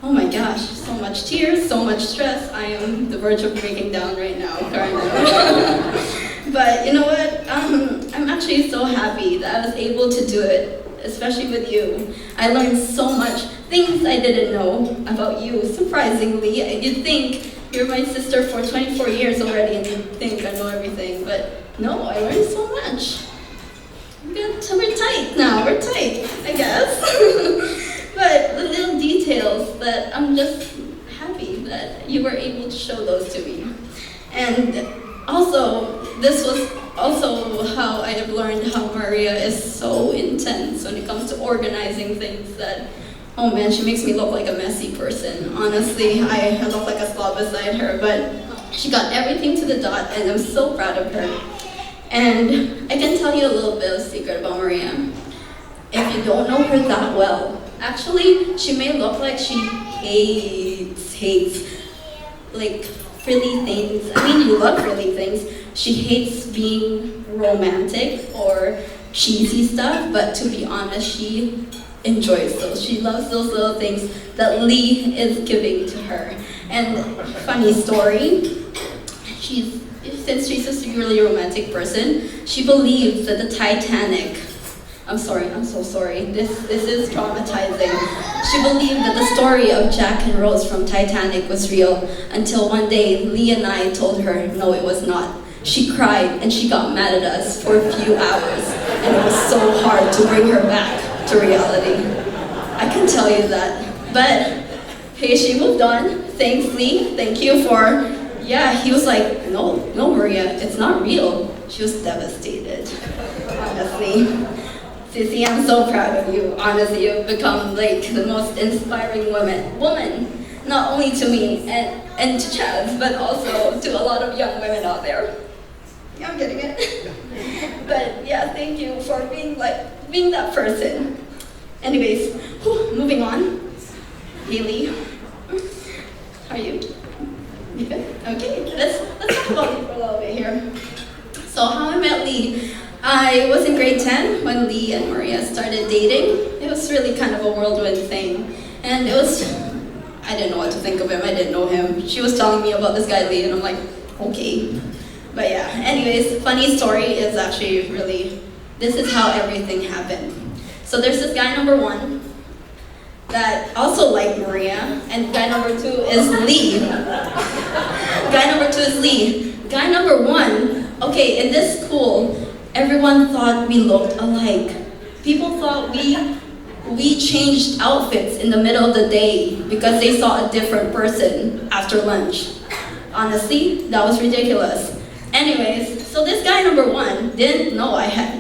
oh my gosh, so much tears, so much stress. I am the verge of breaking down right now, crying now. But you know what? I'm actually so happy that I was able to do it, especially with you. I learned so much, things I didn't know about you, surprisingly. You'd think you're my sister for 24 years already and you'd think I know everything, but no, I learned so much. So we're tight now, we're tight, I guess. But the little details that I'm just happy that you were able to show those to me. And also, this was also how I have learned how Maria is so intense when it comes to organizing things that, oh man, she makes me look like a messy person. Honestly, I look like a slob beside her, but she got everything to the dot, and I'm so proud of her. And I can tell you a little bit of a secret about Maria. If you don't know her that well, actually, she may look like she hates, like, frilly things. I mean, you love frilly things. She hates being romantic or cheesy stuff, but to be honest, she enjoys those. She loves those little things that Lee is giving to her. And funny story, since she's a really romantic person, she believes that the Titanic, I'm so sorry, this is traumatizing. She believed that the story of Jack and Rose from Titanic was real until one day Lee and I told her no, it was not. She cried and she got mad at us for a few hours, and it was so hard to bring her back to reality. I can tell you that. But hey, she moved on. Thanks, Lee. Thank you for, yeah, he was like, no, Maria, it's not real. She was devastated, honestly. Sissy, I'm so proud of you. Honestly, you've become like the most inspiring woman, not only to me and to Chaz, but also to a lot of young women out there. Yeah, I'm getting it. But yeah, thank you for being that person. Anyways, moving on. Haley, how are you? You good? Okay, let's talk about Lee for a little bit here. So how I met Lee. I was in grade 10 when Lee and Maria started dating. It was really kind of a whirlwind thing. And I didn't know what to think of him. I didn't know him. She was telling me about this guy Lee, and I'm like, okay. But yeah, anyways, funny story is actually really, this is how everything happened. So there's this guy number 1 that also liked Maria, and guy number 2 is Lee. Guy number 2 is Lee. Guy number 1, okay, in this school, everyone thought we looked alike. People thought we changed outfits in the middle of the day because they saw a different person after lunch. Honestly, that was ridiculous. Anyways, so this guy number 1 didn't know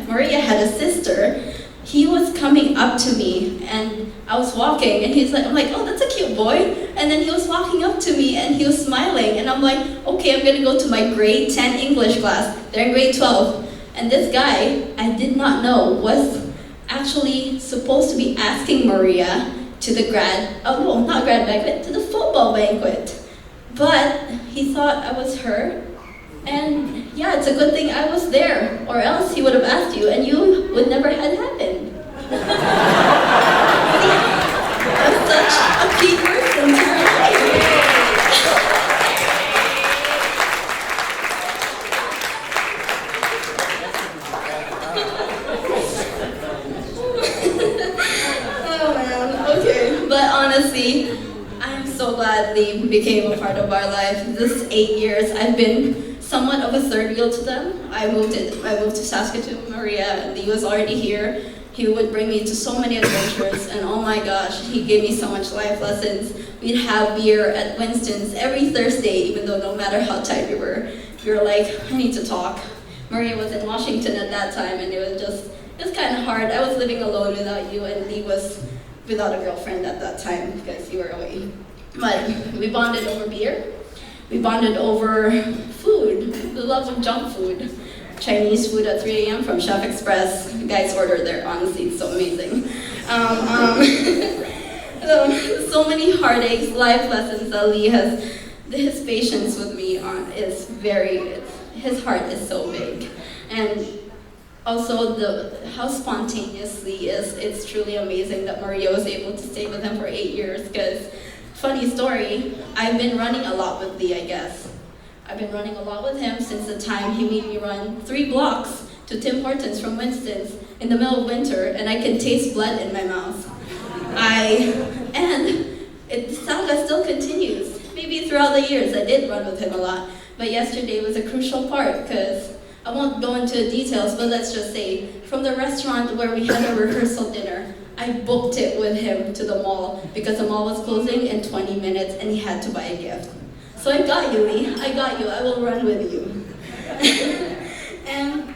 Maria had a sister. He was coming up to me and I was walking and I'm like, oh, that's a cute boy. And then he was walking up to me and he was smiling and I'm like, okay, I'm gonna go to my grade 10 English class. They're in grade 12. And this guy, I did not know, was actually supposed to be asking Maria to the to the football banquet. But he thought I was her. And yeah, it's a good thing I was there, or else he would have asked you and you would never have happened. I'm such a key person to her life. Honestly, I'm so glad Lee became a part of our life. This 8 years, I've been somewhat of a third wheel to them. I moved to Saskatoon. Maria, and Lee was already here. He would bring me to so many adventures, and oh my gosh, he gave me so much life lessons. We'd have beer at Winston's every Thursday, even though no matter how tight we were like, I need to talk. Maria was in Washington at that time, and it was kind of hard. I was living alone without you, and Lee was without a girlfriend at that time because you were away. But we bonded over beer. We bonded over food, the love of junk food. Chinese food at 3 a.m. from Chef Express. You guys order there, honestly, it's so amazing. So many heartaches, life lessons that Lee has. His patience with me his heart is so big. And also, how spontaneous Lee is. It's truly amazing that Maria was able to stay with him for 8 years. Because, funny story, I've been running a lot with Lee, I guess. I've been running a lot with him since the time he made me run 3 blocks to Tim Hortons from Winston's in the middle of winter, and I can taste blood in my mouth. And the saga still continues. Maybe throughout the years, I did run with him a lot. But yesterday was a crucial part, because I won't go into details, but let's just say, from the restaurant where we had a rehearsal dinner, I booked it with him to the mall because the mall was closing in 20 minutes and he had to buy a gift. So I got you, Lee. I got you. I will run with you. And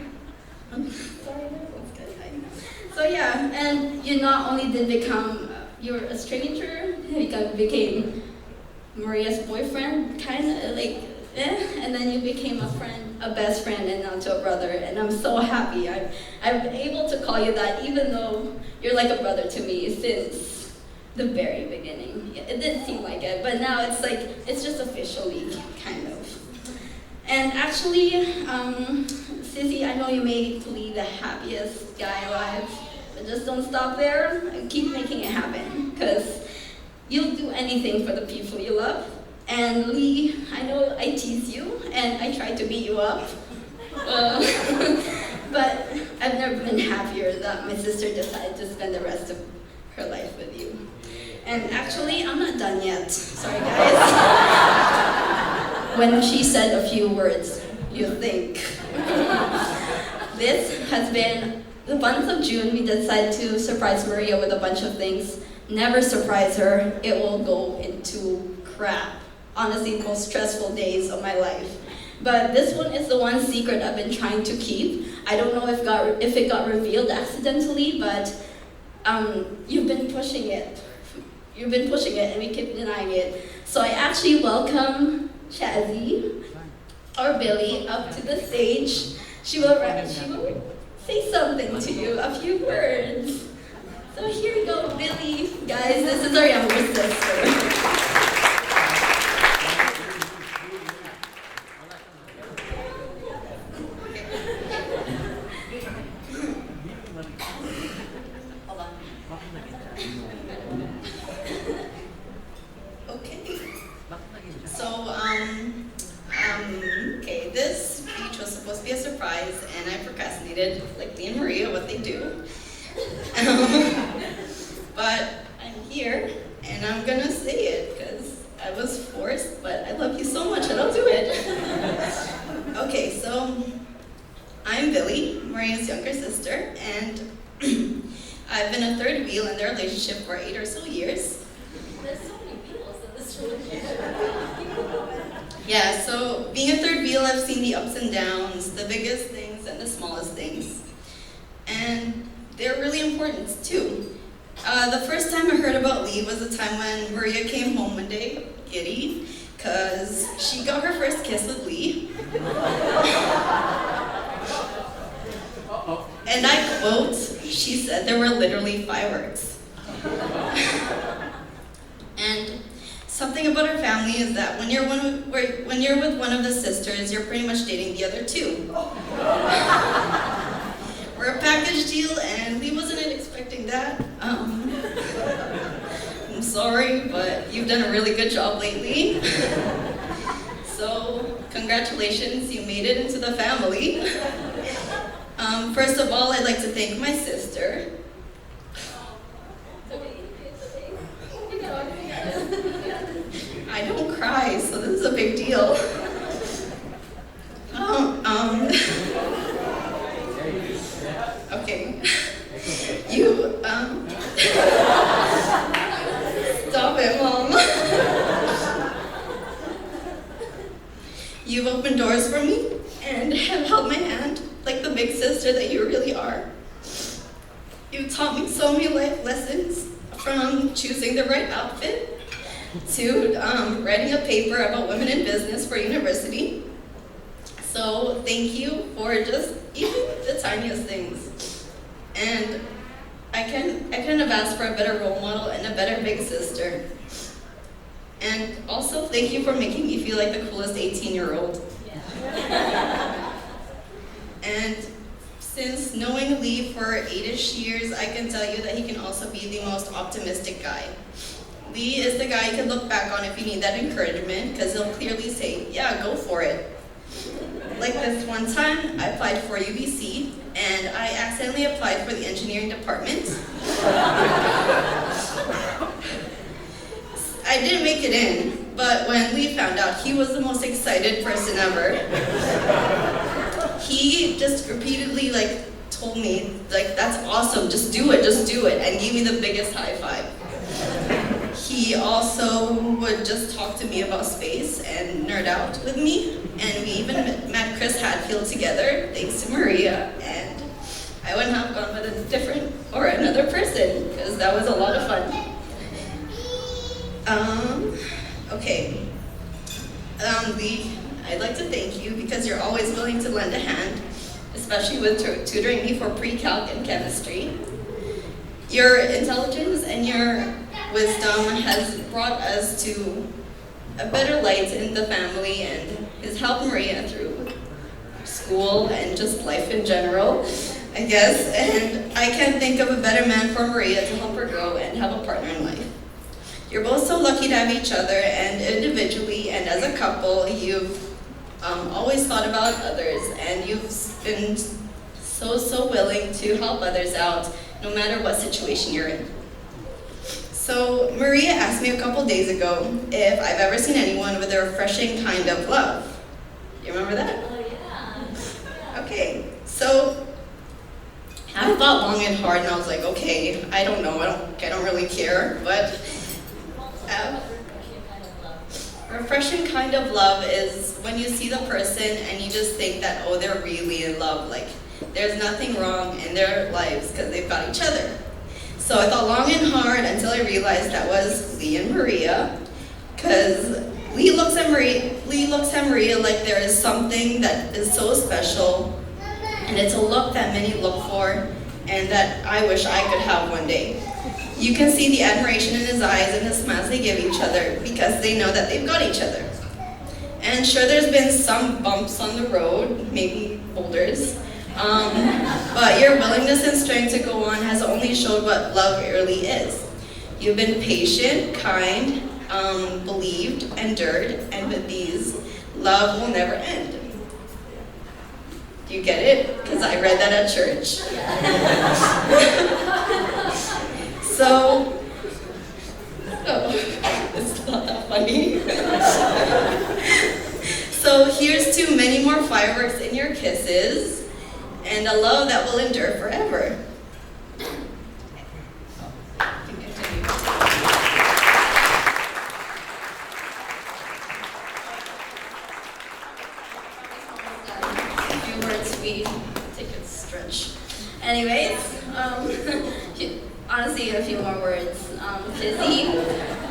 I'm sorry, everyone's good. So yeah, and you not only did become you're a stranger, you became Maria's boyfriend, kind of like, and then you became a friend, a best friend, and now to a brother. And I'm so happy I'm able to call you that, even though you're like a brother to me since the very beginning. It didn't seem like it, but now it's like, it's just officially, kind of. And actually, Sissy, I know you made Lee the happiest guy alive, but just don't stop there and keep making it happen, because you'll do anything for the people you love. And Lee, I know I tease you and I try to beat you up, but I've never been happier that my sister decided to spend the rest of her life with you. And actually, I'm not done yet. Sorry, guys. When she said a few words, you think. This has been the month of June. We decided to surprise Maria with a bunch of things. Never surprise her. It will go into crap. Honestly, the most stressful days of my life. But this one is the one secret I've been trying to keep. I don't know if it got revealed accidentally, but you've been pushing it. You've been pushing it, and we keep denying it. So I actually welcome Chazzy, or Billy, up to the stage. She will say something to you, a few words. So here you go, Billy. Guys, this is our younger sister. Okay, this speech was supposed to be a surprise, and I procrastinated, like Lee and Maria, what they do. But I'm here, and I'm gonna say it, because I was forced, but I love you so much, and I'll do it. Okay, so I'm Billy, Maria's younger sister, and I've been a third wheel in their relationship for 8 or so years. There's so many wheels in this relationship. Yeah, so being a third wheel, I've seen the ups and downs, the biggest things and the smallest things. And they're really important too. The first time I heard about Lee was the time when Maria came home one day, giddy, because she got her first kiss with Lee. And I quote, she said there were literally fireworks. And something about our family is that when you're with one of the sisters, you're pretty much dating the other two. We're a package deal, and Lee wasn't expecting that. I'm sorry, but you've done a really good job lately. So, congratulations, you made it into the family. First of all, I'd like to thank my sister. I don't cry, so this is a big deal. Okay. You, stop it, Mom. You've opened doors for me and have held my hand like the big sister that you really are. You taught me so many life lessons, from choosing the right outfit to writing a paper about women in business for university. So thank you for just even the tiniest things. And I couldn't have asked for a better role model and a better big sister. And also thank you for making me feel like the coolest 18-year-old. Yeah. And since knowing Lee for 8-ish years, I can tell you that he can also be the most optimistic guy. Lee is the guy you can look back on if you need that encouragement, because he'll clearly say, yeah, go for it. Like this one time, I applied for UBC, and I accidentally applied for the engineering department. I didn't make it in, but when Lee found out, he was the most excited person ever. He just repeatedly told me, like, that's awesome, just do it, and gave me the biggest high five. He also would just talk to me about space and nerd out with me, and we even met Chris Hadfield together, thanks to Maria, and I wouldn't have gone with a different or another person, because that was a lot of fun. Okay. Lee, I'd like to thank you because you're always willing to lend a hand, especially with tutoring me for pre-calc and chemistry. Your intelligence and your wisdom has brought us to a better light in the family and has helped Maria through school and just life in general, I guess. And I can't think of a better man for Maria to help her grow and have a partner in life. You're both so lucky to have each other, and individually and as a couple, you've always thought about others, and you've been so willing to help others out no matter what situation you're in. So Maria asked me a couple days ago if I've ever seen anyone with a refreshing kind of love. You remember that? Oh, yeah. Okay, so I thought long and hard, and I was like, okay, I don't know, I don't really care, but refreshing kind of love is when you see the person and you just think that, oh, they're really in love, like there's nothing wrong in their lives because they've got each other. So I thought long and hard until I realized that was Lee and Maria, because Lee looks at Maria like there is something that is so special, and it's a look that many look for, and that I wish I could have one day. You can see the admiration in his eyes and the smiles they give each other because they know that they've got each other. And sure, there's been some bumps on the road, maybe boulders, but your willingness and strength to go on has only showed what love really is. You've been patient, kind, believed, endured, and with these, love will never end. Do you get it? Because I read that at church. So, it's not that funny. So here's to many more fireworks in your kisses, and a love that will endure forever. A few words, we take a stretch. Anyways, honestly, a few more words. Sissy,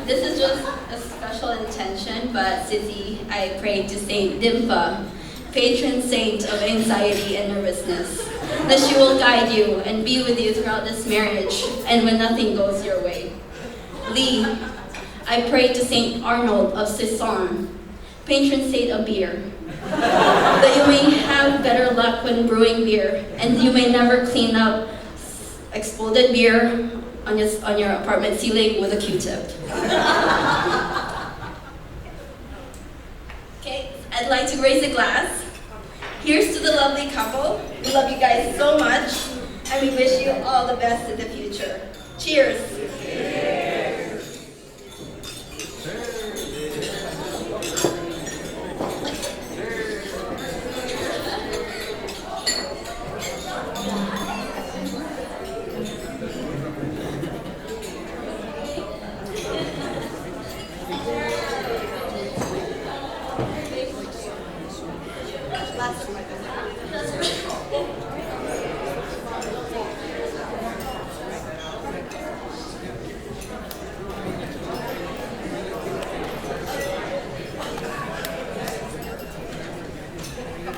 this is just a special intention, but Sissy, I pray to Saint Dimpa, patron saint of anxiety and nervousness, that she will guide you and be with you throughout this marriage and when nothing goes your way. Lee, I pray to Saint Arnold of Cesson, patron saint of beer, that you may have better luck when brewing beer and you may never clean up exploded beer on your apartment ceiling with a Q-tip. Okay, I'd like to raise a glass. Here's to the lovely couple. We love you guys so much, and we wish you all the best in the future. Cheers.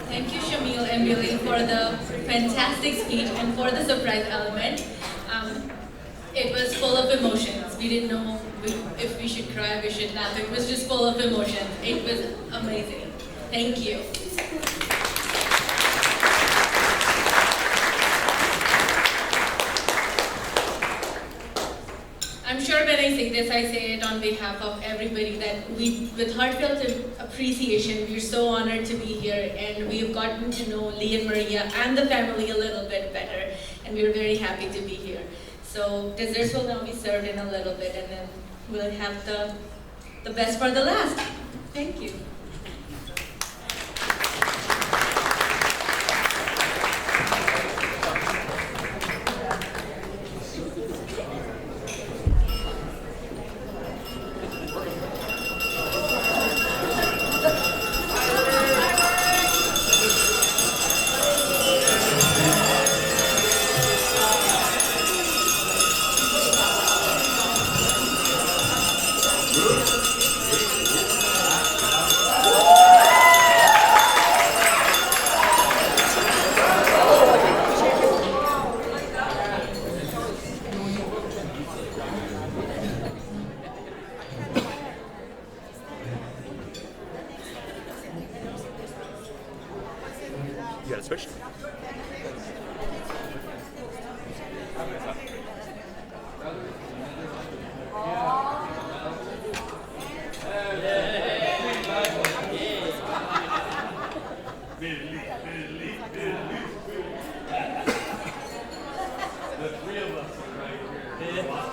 Thank you, Shamil and Billy, for the fantastic speech and for the surprise element. It was full of emotions. We didn't know if we should cry, we should laugh. It was just full of emotions. It was amazing. Thank you. I'm sure when I say this, I say it on behalf of everybody that we, with heartfelt appreciation, we're so honored to be here, and we've gotten to know Lee and Maria and the family a little bit better, and we're very happy to be here. So desserts will now be served in a little bit, and then we'll have the best for the last. Thank you. You gotta switch. The three of us are right here.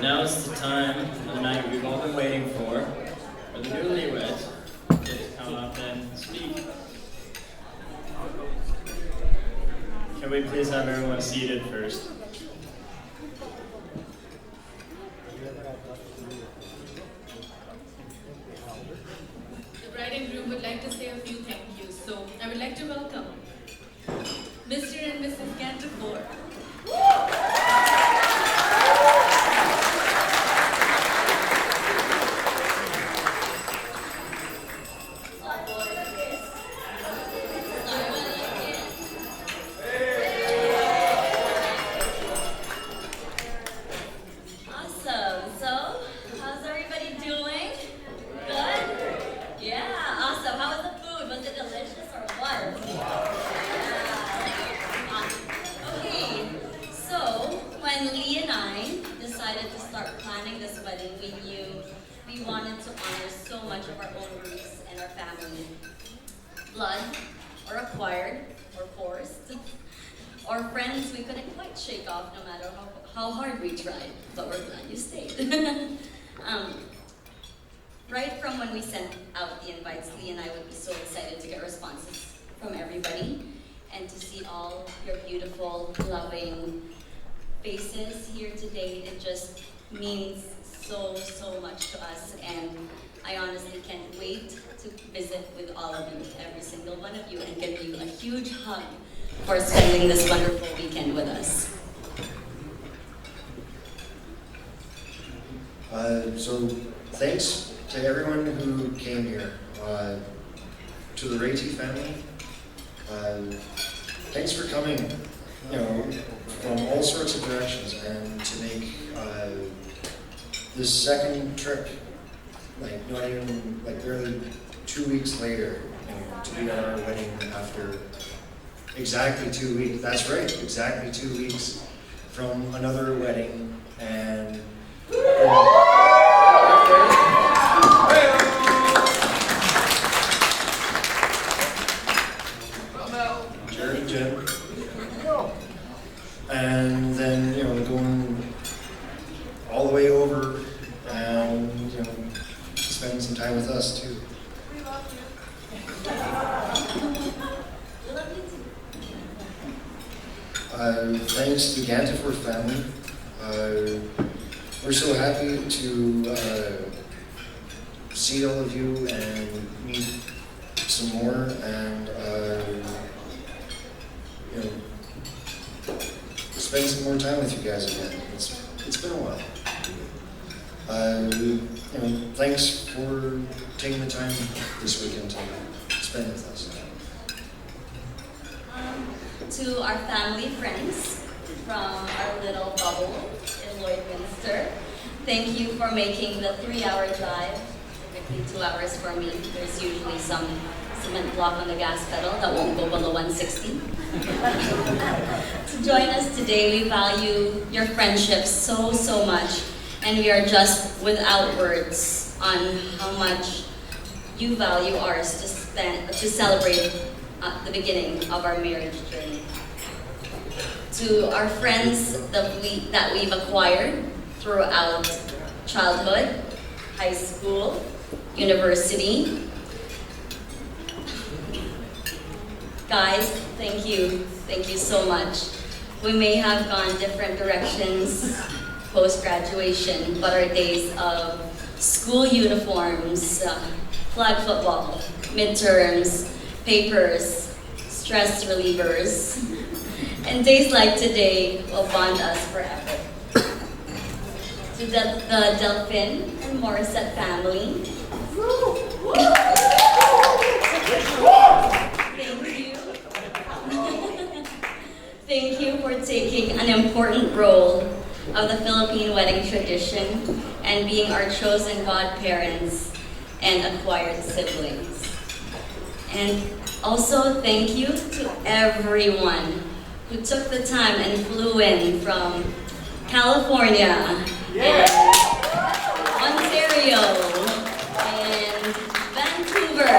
Now is the time, the night we've all been waiting for the newlyweds to come up and speak. Can we please have everyone seated first? The bride and groom would like to say a few thank yous, so I would like to welcome Mr. and Mrs. Canterford. Awesome. So, how's everybody doing? Good? Yeah, awesome. How was the food? Was it delicious or what? Yeah. Okay, so when Lee and I decided to start planning this wedding, we knew we wanted to honor so much of our own roots and our family. Blood, or acquired, or forced, or friends we couldn't quite shake off no matter how hard we tried, but we're glad you stayed. Right from when we sent out the invites, Lee and I would be so excited to get responses from everybody and to see all your beautiful, loving faces here today. It just means so, so much to us, and I honestly can't wait to visit with all of you, every single one of you, and give you a huge hug for spending this wonderful weekend with us. So thanks to everyone who came here, to the Rayty family. Thanks for coming, from all sorts of directions, and to make this second trip, not even, barely 2 weeks later, to be at our wedding after exactly 2 weeks. That's right, exactly 2 weeks from another wedding, and Jared and Jen, and then going all the way over and spending some time with us too. Thanks to the Ganteford family. We're so happy to see all of you and meet some more, and spend some more time with you guys again. It's been a while. Thanks for taking the time this weekend to spend with us. To our family friends from our little bubble in Lloydminster, thank you for making the 3-hour drive, typically 2 hours for me. There's usually some cement block on the gas pedal that won't go below 160. To join us today, we value your friendship so, so much, and we are just without words on how much you value ours to celebrate the beginning of our marriage journey. To our friends that we've acquired throughout childhood, high school, university. Guys, thank you so much. We may have gone different directions post-graduation, but our days of school uniforms, flag football, midterms, papers, stress relievers, and days like today will bond us forever. To the Delphin and Morissette family, thank you. Thank you for taking an important role of the Philippine wedding tradition and being our chosen godparents and acquired siblings. And also thank you to everyone who took the time and flew in from California, and Ontario, and Vancouver,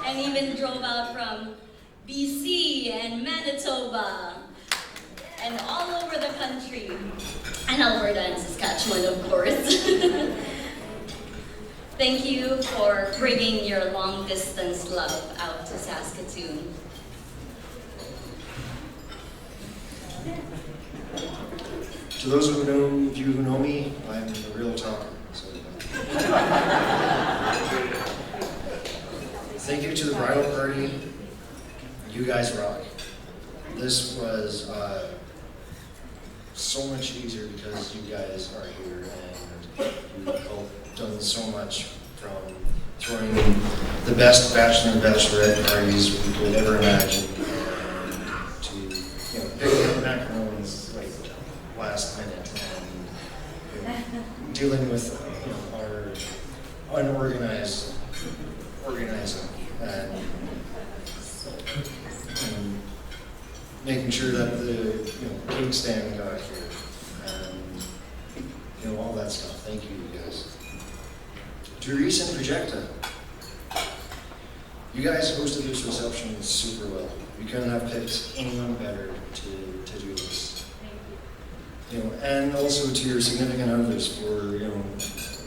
and even drove out from BC and Manitoba, and all over the country. And Alberta and Saskatchewan, of course. Thank you for bringing your long-distance love out to Saskatoon. To those of you who know me, I'm a real talker. So. Thank you to the bridal party. You guys rock. This was so much easier because you guys are here and you've both done so much, from throwing the best bachelor and bachelorette parties we could ever imagine, and to picking up macarons like last minute, and dealing with our unorganized organizing, and making sure that the cake stand got here, and all that stuff. Thank you, you guys. Therese and Projecta, you guys hosted this reception super well. We couldn't have picked anyone better to do this. And also to your significant others for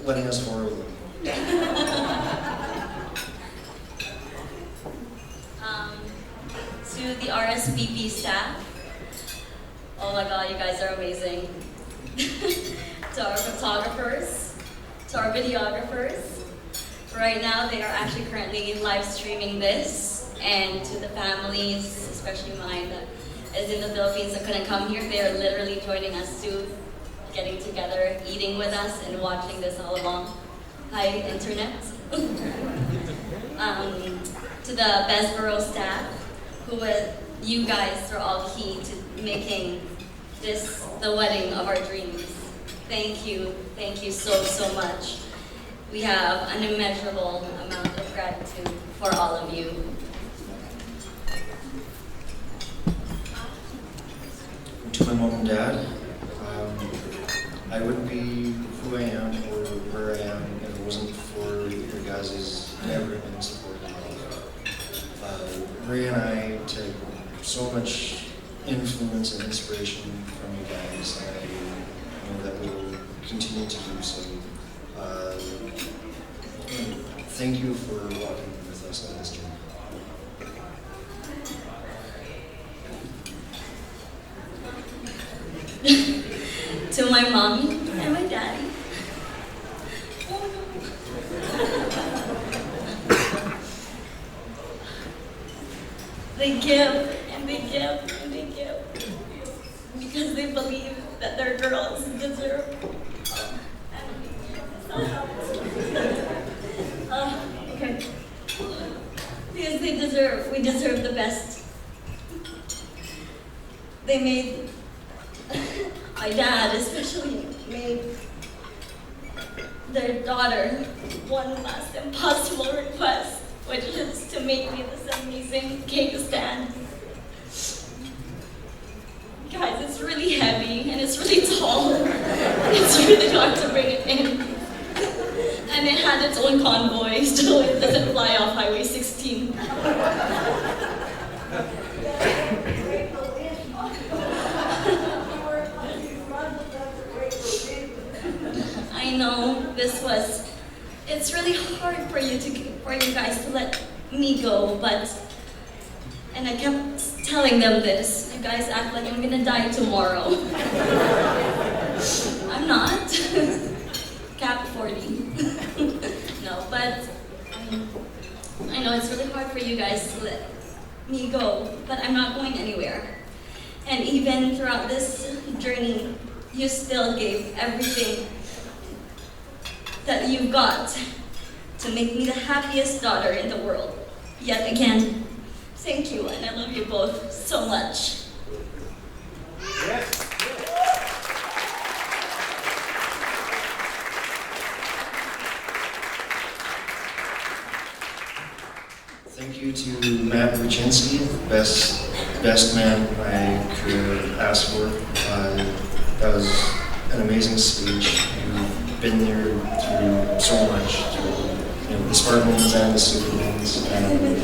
letting us borrow them. To the RSVP staff, oh my God, you guys are amazing. To our photographers, to our videographers. Right now, they are actually currently live streaming this, and to the families, especially mine that is in the Philippines that couldn't come here, they are literally joining us too, getting together, eating with us, and watching this all along. Hi, internet. To the Bessborough staff, you guys are all key to making this the wedding of our dreams. Thank you so much. We have an immeasurable amount of gratitude for all of you. To my mom and dad, I wouldn't be who I am or where I am if it wasn't for your guys' never-ending support and love. Maria and I take so much influence and inspiration from you guys, and I know that we will continue to do so. Thank you for walking with us on this journey. To my mommy and my daddy. They give and they give and they give because they believe that their girls deserve. Okay. Because we deserve the best. They made, my dad especially made their daughter one last impossible request, which is to make me this amazing cake stand. Guys, it's really heavy and it's really tall. It's really hard to bring it in. And it had its own convoy, so it doesn't fly off Highway 16. I know it's really hard for you guys to let me go, and I kept telling them this, you guys act like I'm gonna die tomorrow. I'm not. Cap 40. No, but I know it's really hard for you guys to let me go, but I'm not going anywhere. And even throughout this journey, you still gave everything that you've got to make me the happiest daughter in the world. Yet again, thank you, and I love you both so much. Yes. Thank you to Matt Ruczynski, best man I could ask for. That was an amazing speech. You've been there through so much, through the Spartans and the Supermans, and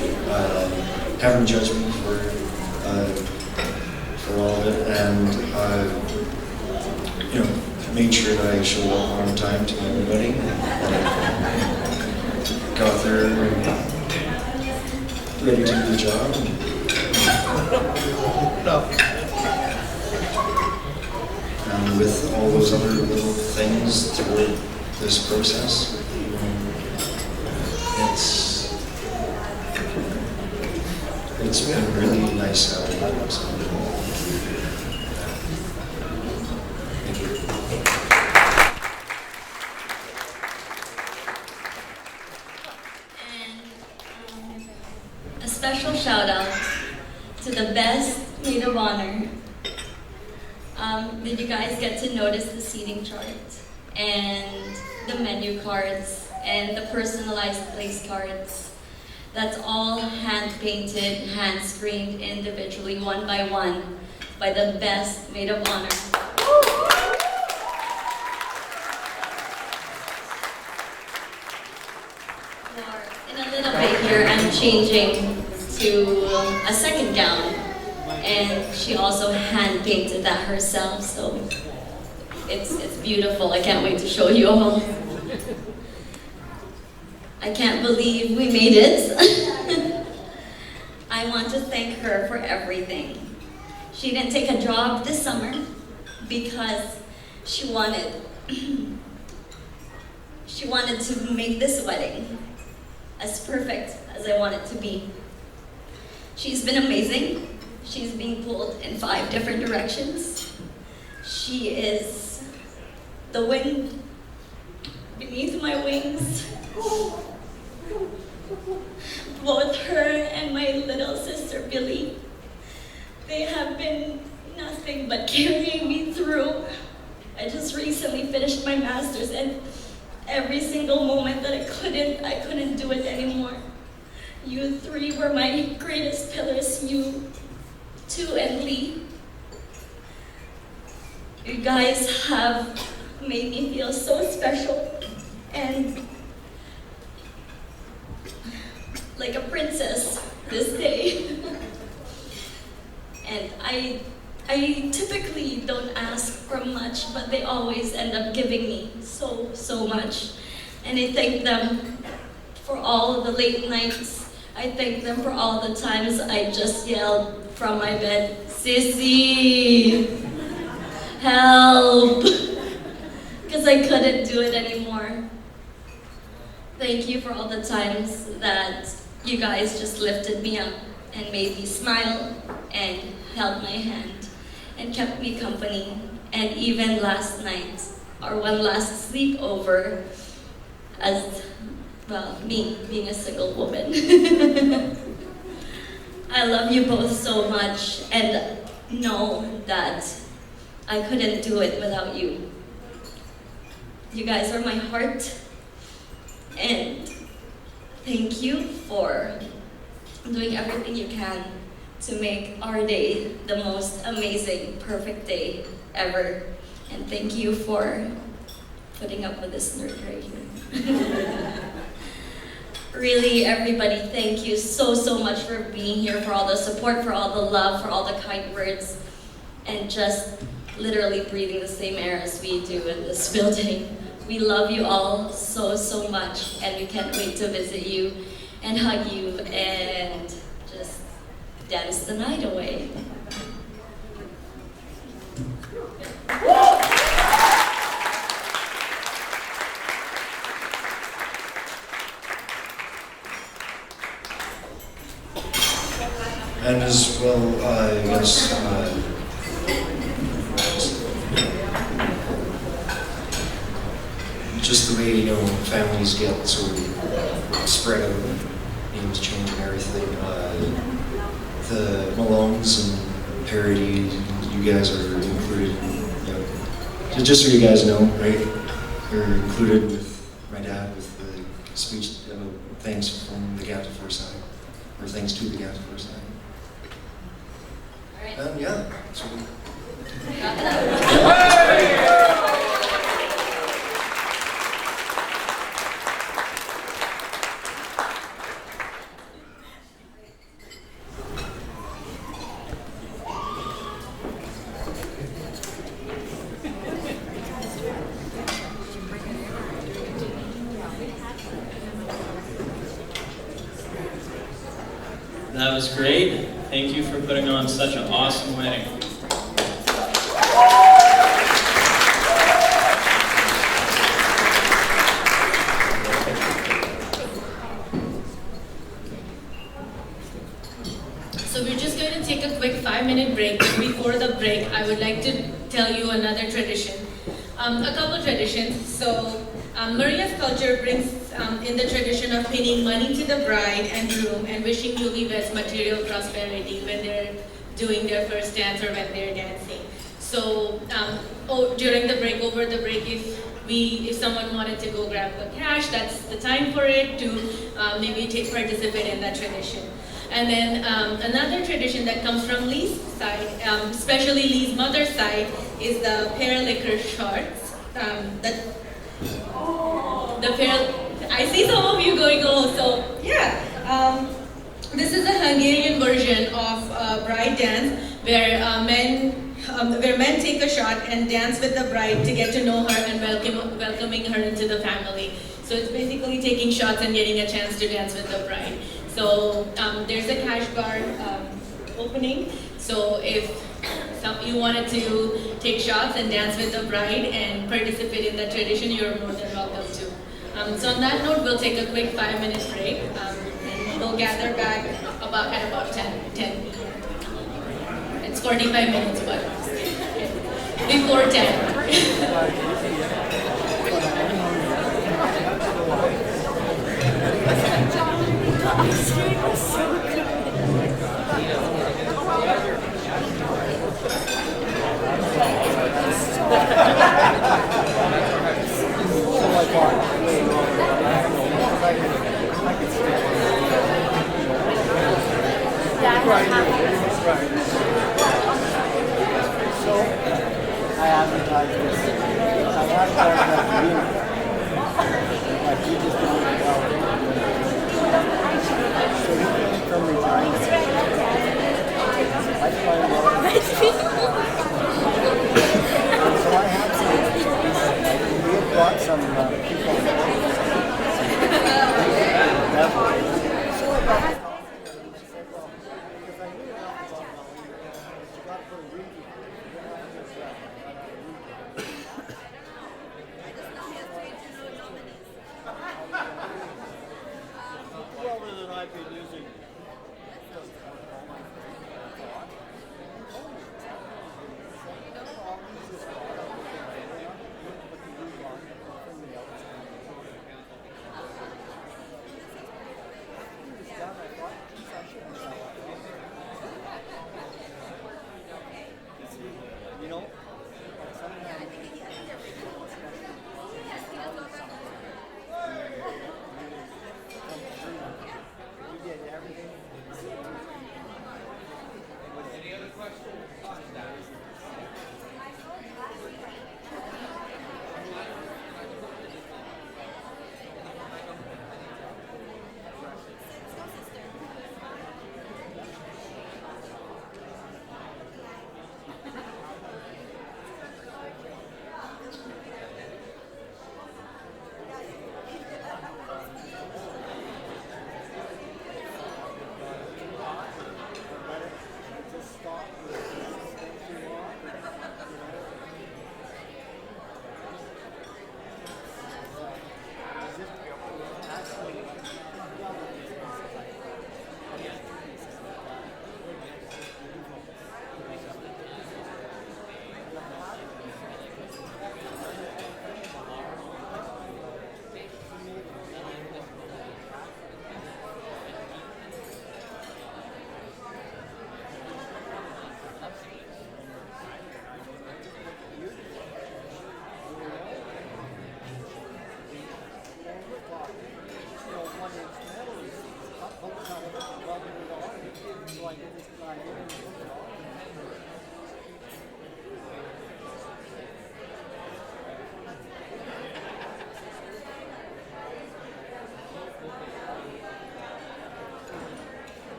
haven't judged me for all of it, and you know, made sure that I showed up on time to my wedding, and that I got there ready to do the job. And with all those other little things throughout this process, it's been really nice having you. So, thank you. And a special shout out to the best maid of honor. Did you guys get to notice the seating chart and the menu cards and the personalized place cards? That's all hand-painted, hand-screened individually, one by one, by the best maid of honor. In a little bit here, I'm changing to a second gown, and she also hand-painted that herself, so it's beautiful. I can't wait to show you all. I can't believe we made it. I want to thank her for everything. She didn't take a job this summer because she wanted to make this wedding as perfect as I want it to be. She's been amazing. She's being pulled in 5 different directions. She is the wind beneath my wings. Both her and my little sister Billy, they have been nothing but carrying me through. I just recently finished my master's, and every single moment that I couldn't do it anymore. You 3 were my greatest pillars, you 2 and Lee. You guys have made me feel so special and like a princess this day. And I typically don't ask for much, but they always end up giving me so much. And I thank them for all the late nights. I thank them for all the times I just yelled from my bed, "Sissy, help," because I couldn't do it anymore. Thank you for all the times that you guys just lifted me up and made me smile and held my hand and kept me company. And even last night, our one last sleepover, as well, me being a single woman. I love you both so much, and know that I couldn't do it without you. You guys are my heart, and thank you for doing everything you can to make our day the most amazing, perfect day ever. And thank you for putting up with this nerd right here. Really, everybody, thank you so much for being here, for all the support, for all the love, for all the kind words, and just literally breathing the same air as we do in this building. We love you all so much, and we can't wait to visit you and hug you and just dance the night away. And as well, I guess, just the way, you know, families get sort of spread out, names change and everything. The Malones and Parody, you guys are included, you know, so just so you guys know, right? You're included with my dad with the speech about thanks from the Gap to Forsyth, or thanks to the Gap to Forsyth. Yeah. So, That was great. Thank you for putting on such an awesome wedding. So we're just going to take a quick 5-minute break. Before the break, I would like to tell you another tradition. A couple traditions. So Maria's culture brings in the tradition of pinning money to the bride and groom and wishing newlyweds material prosperity when they're doing their first dance or when they're dancing. So during the break, over the break, if someone wanted to go grab the cash, that's the time for it to maybe participate in that tradition. And then another tradition that comes from Lee's side, especially Lee's mother's side, is the pear liquor shots. I see some of you going, oh, so yeah. This is a Hungarian version of bride dance where men take a shot and dance with the bride to get to know her and welcoming her into the family. So it's basically taking shots and getting a chance to dance with the bride. So there's a cash bar opening. So if you wanted to take shots and dance with the bride and participate in that tradition, you're more than welcome to. So on that note, we'll take a quick 5-minute break and we'll gather back at about 10 p.m. It's 45 minutes, but before 10.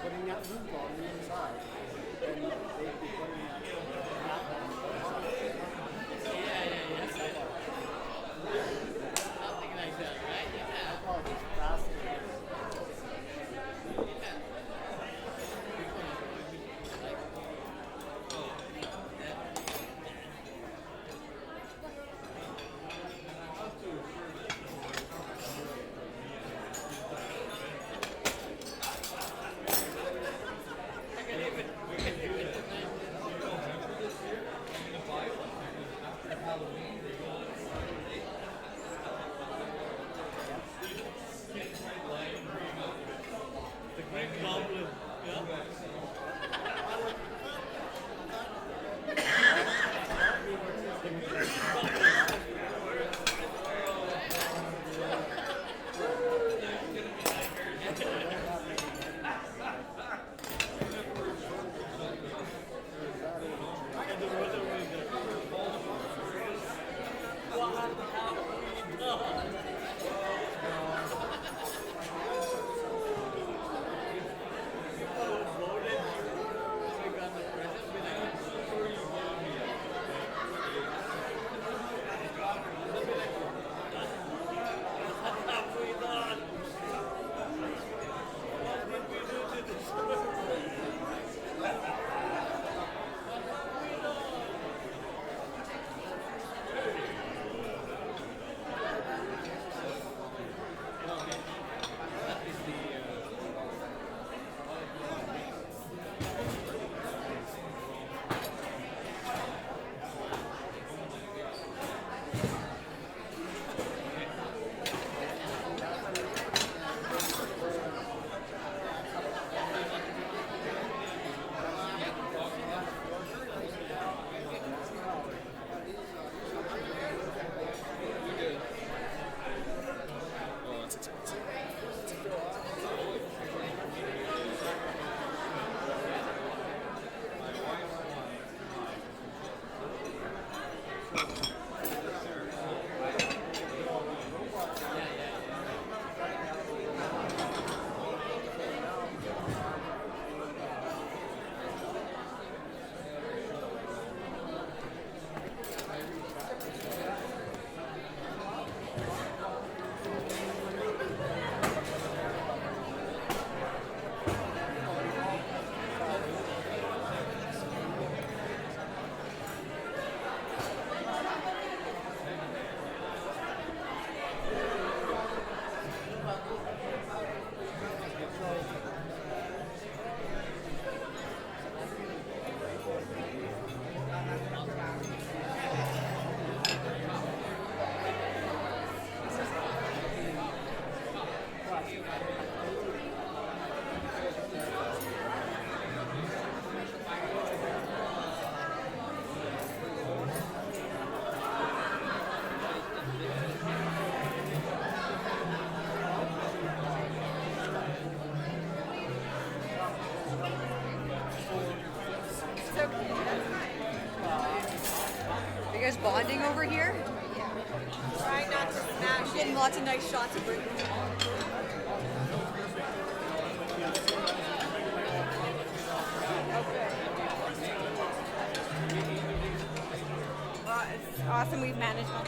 putting that roof on the inside, then they'd be putting that on the outside. Something like that, right? I thought it was fascinating. The Great Goblin. Yeah. Are you guys bonding over here? Yeah. Trying not to smash it. Getting lots of nice shots of Brittany. It's awesome we've managed one.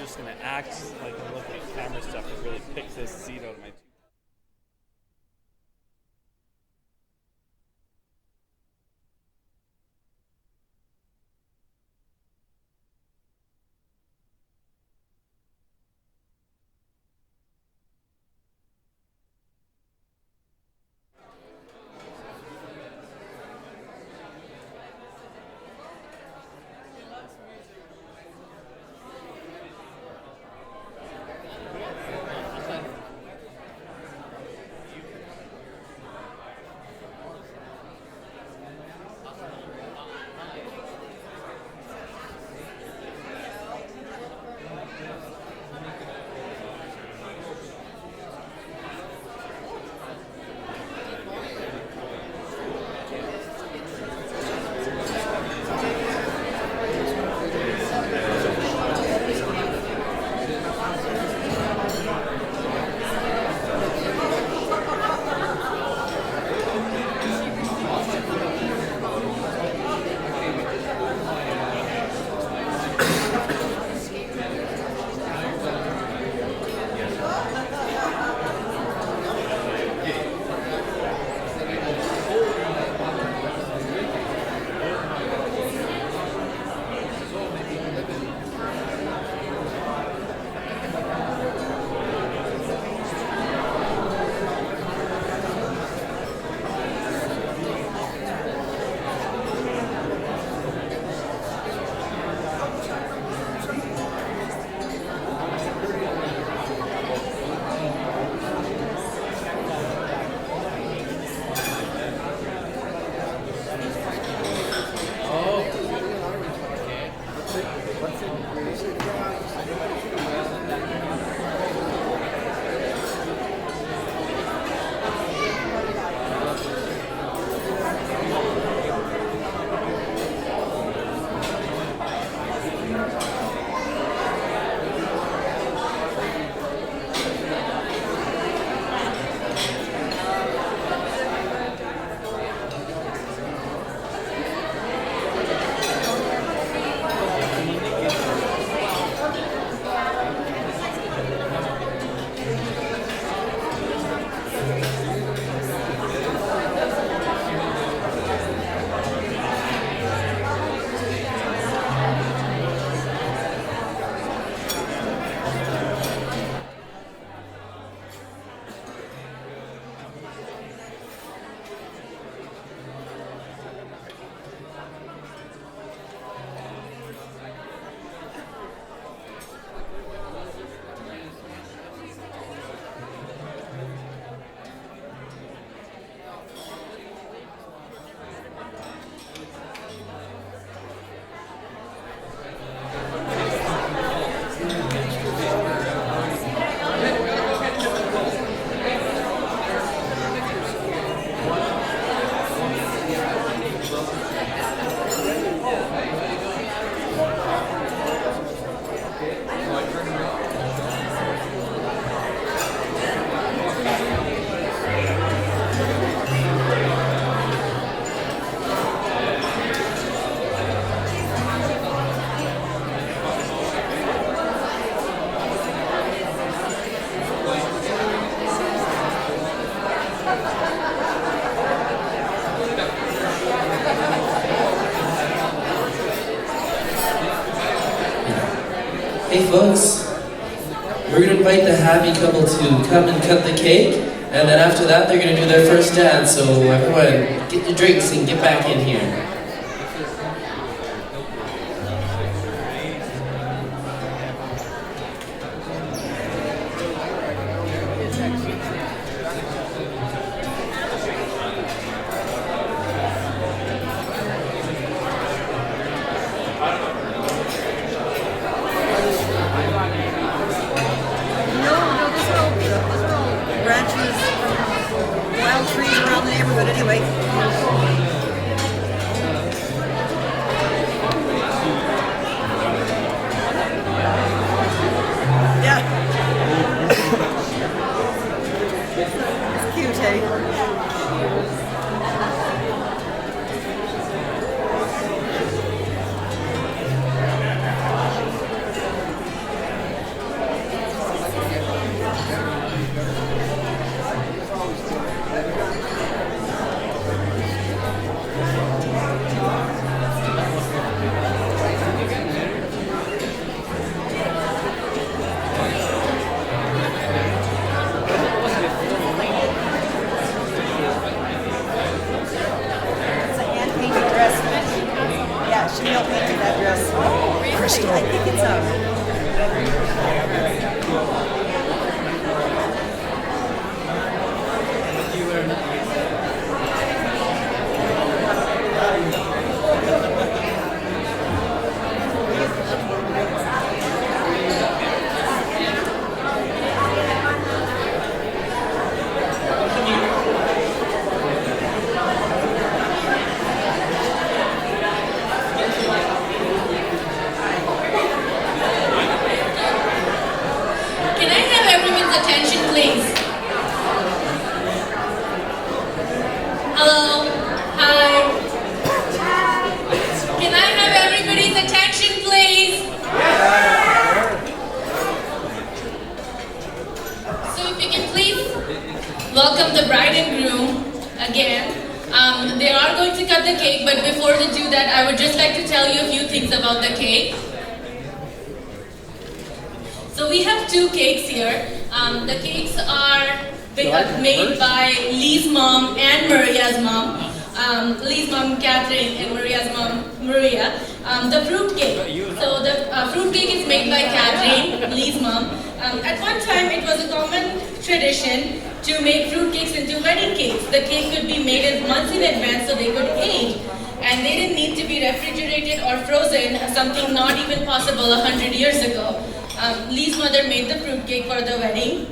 just going to act like I'm looking at camera stuff and really pick this seed out of my Hey folks, we're going to invite the happy couple to come and cut the cake, and then after that they're going to do their first dance, so everyone get your drinks and get back in here. Branches, wild trees around the neighborhood anyway. Crystal. I think it's Can I have everyone's attention, please? Hello? Hi? Can I have everybody's attention, please? So if you can please welcome the bride and groom again. They are going to cut the cake, but before they do that, I would just like to tell you a few things about the cake. So we have two cakes here. The cakes are made by Lee's mom and Maria's mom. Lee's mom, Catherine, and Maria's mom, Maria. The fruit cake. So the fruit cake is made by Catherine, Lee's mom. At one time, it was a common tradition to make fruit cakes into wedding cakes. The cake could be made in months in advance so they could age. And they didn't need to be refrigerated or frozen, something not even possible 100 years ago. Lee's mother made the fruit cake for the wedding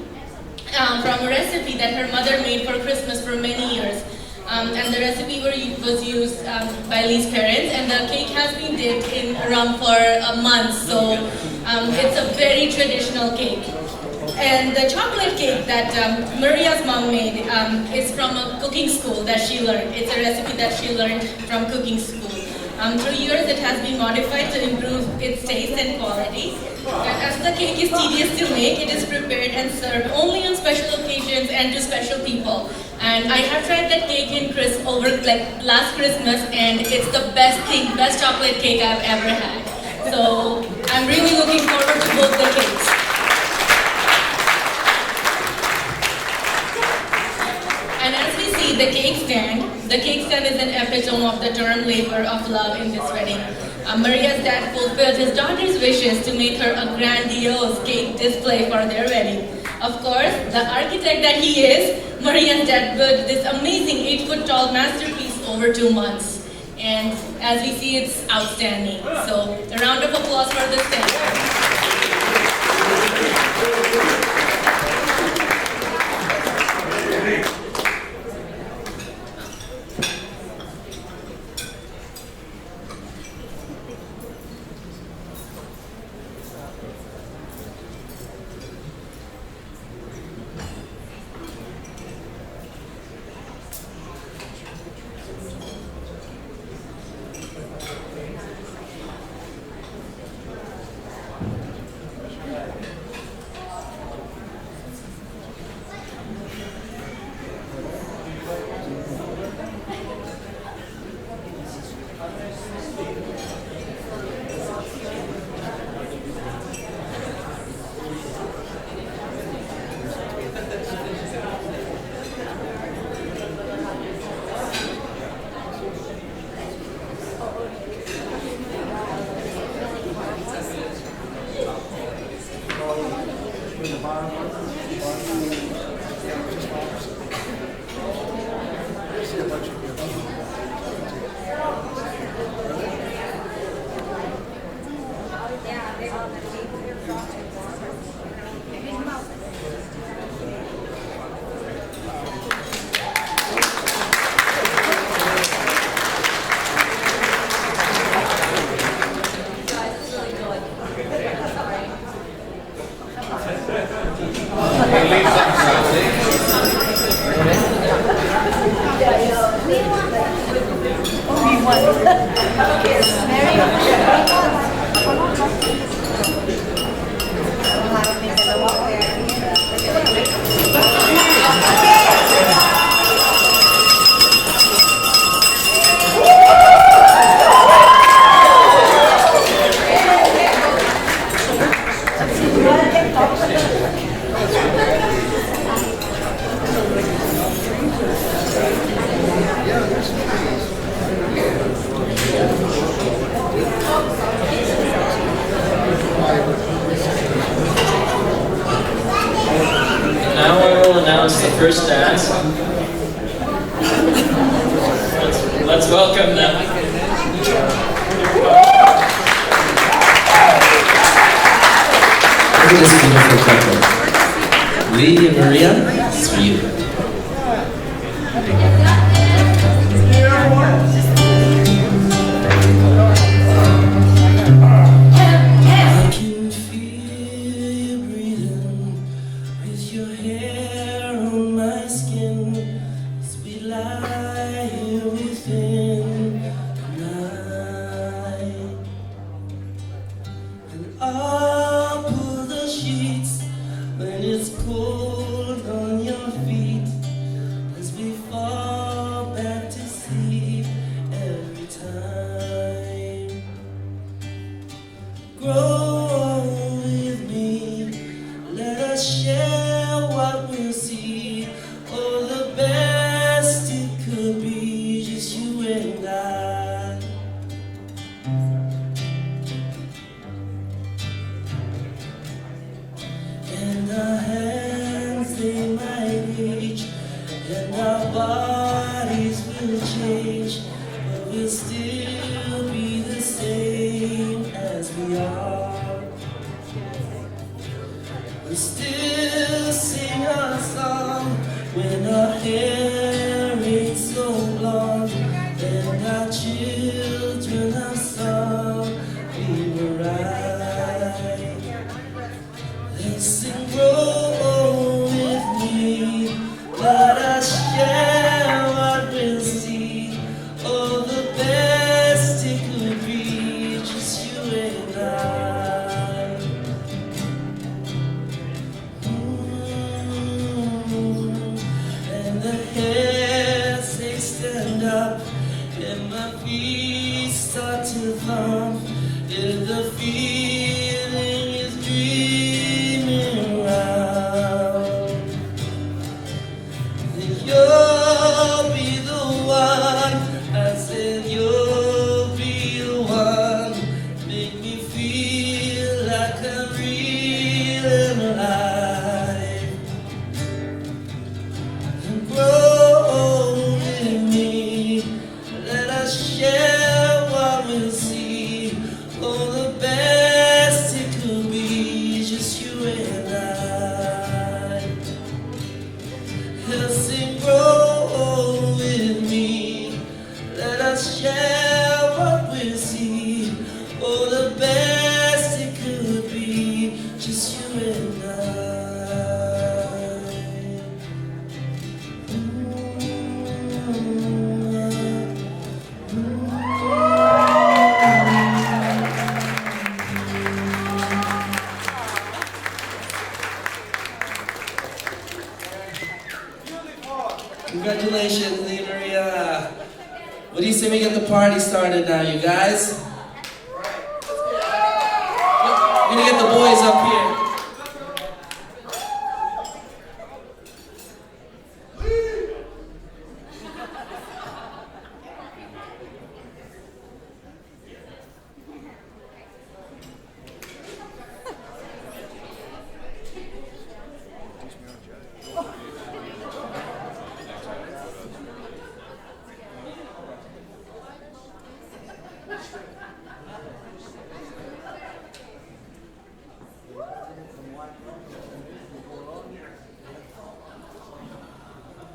from a recipe that her mother made for Christmas for many years. And the recipe was used by Lee's parents, and the cake has been dipped in rum for a month, so it's a very traditional cake. And the chocolate cake that Maria's mom made is from a cooking school that she learned. It's a recipe that she learned from cooking school. Through years, it has been modified to improve its taste and quality. And as the cake is tedious to make, it is prepared and served only on special occasions and to special people. And I have tried that cake in last Christmas, and it's the best chocolate cake I've ever had. So I'm really looking forward to both the cakes. And as we see the cake stand is an epitome of the term labor of love in this wedding. Maria's dad fulfilled his daughter's wishes to make her a grandiose cake display for their wedding. Of course, the architect that he is, Maria's dad built this amazing 8-foot-tall masterpiece over 2 months. And as we see, it's outstanding. So a round of applause for this stand. first dance. Let's welcome them. Look at this beautiful couple. Lee and Maria, it's for you. I'll pull the sheets when it's cold on your feet as we fall back to sleep every time. Grow with me, let us share what we'll see. Oh, the best it could be, just you and I. And our hands, they might reach, and our bodies will change, but we'll still be the same as we are. We'll still sing our song when our hair ain't so blonde, and our children are song we were right. Listen, grow with me, let us share what we'll see. Oh, the best it could be, just you and I. And the hairs, they stand up, and my feet start to thump. If the feeling is dreaming around, then you'll be the one. I said you'll be the one. Make me feel like I'm real and alive. And grow with me, let us share what we'll see. Oh, the best it could be, just you and I. Yes, and grow with me, let us share what we'll see. Oh, the best it could be, just you and I. Congratulations, Lee and Maria. What do you say we get the party started now, you guys? We're gonna get the boys up here.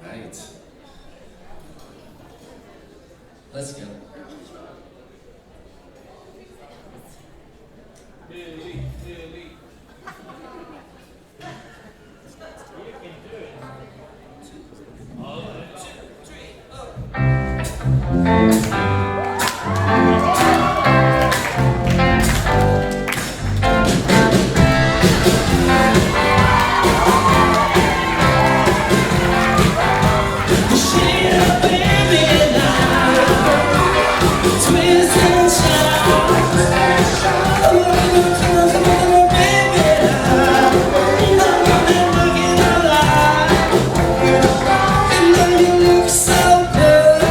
Right. Let's go. So good.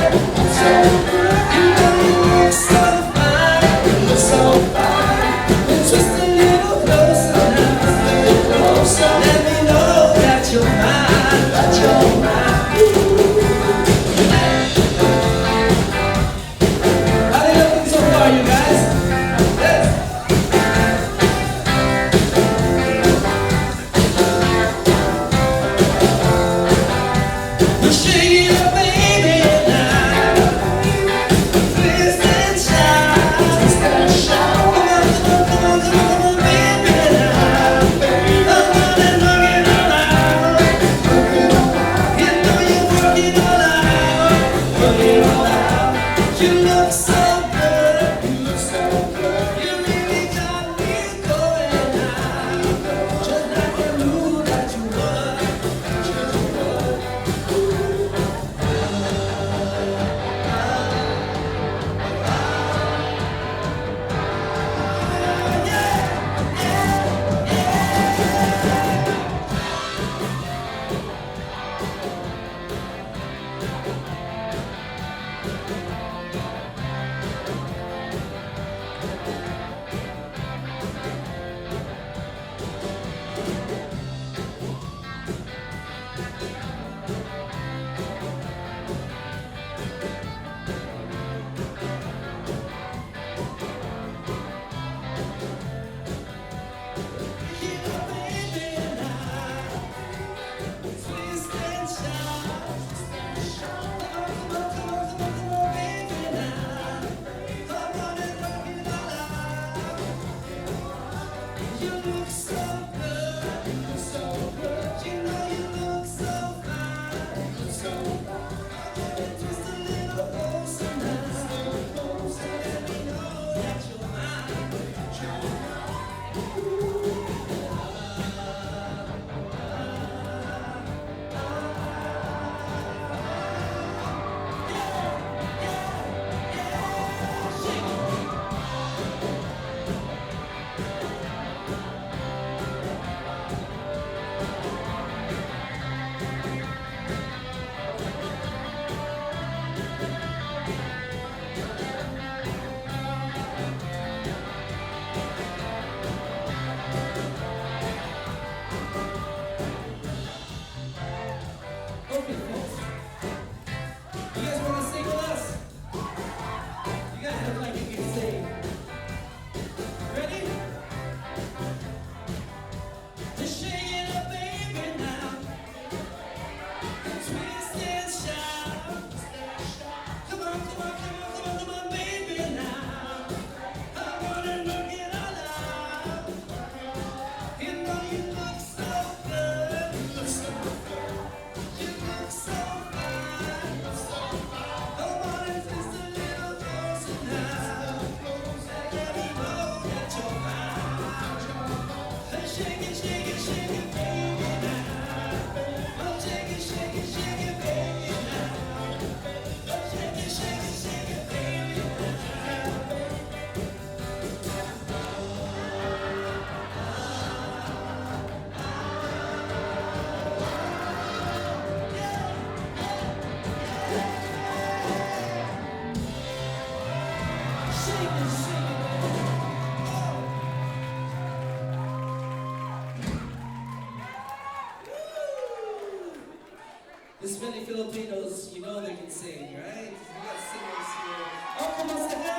This many Filipinos, you know they can sing, right? We got singers here. Oh, kamusta ka?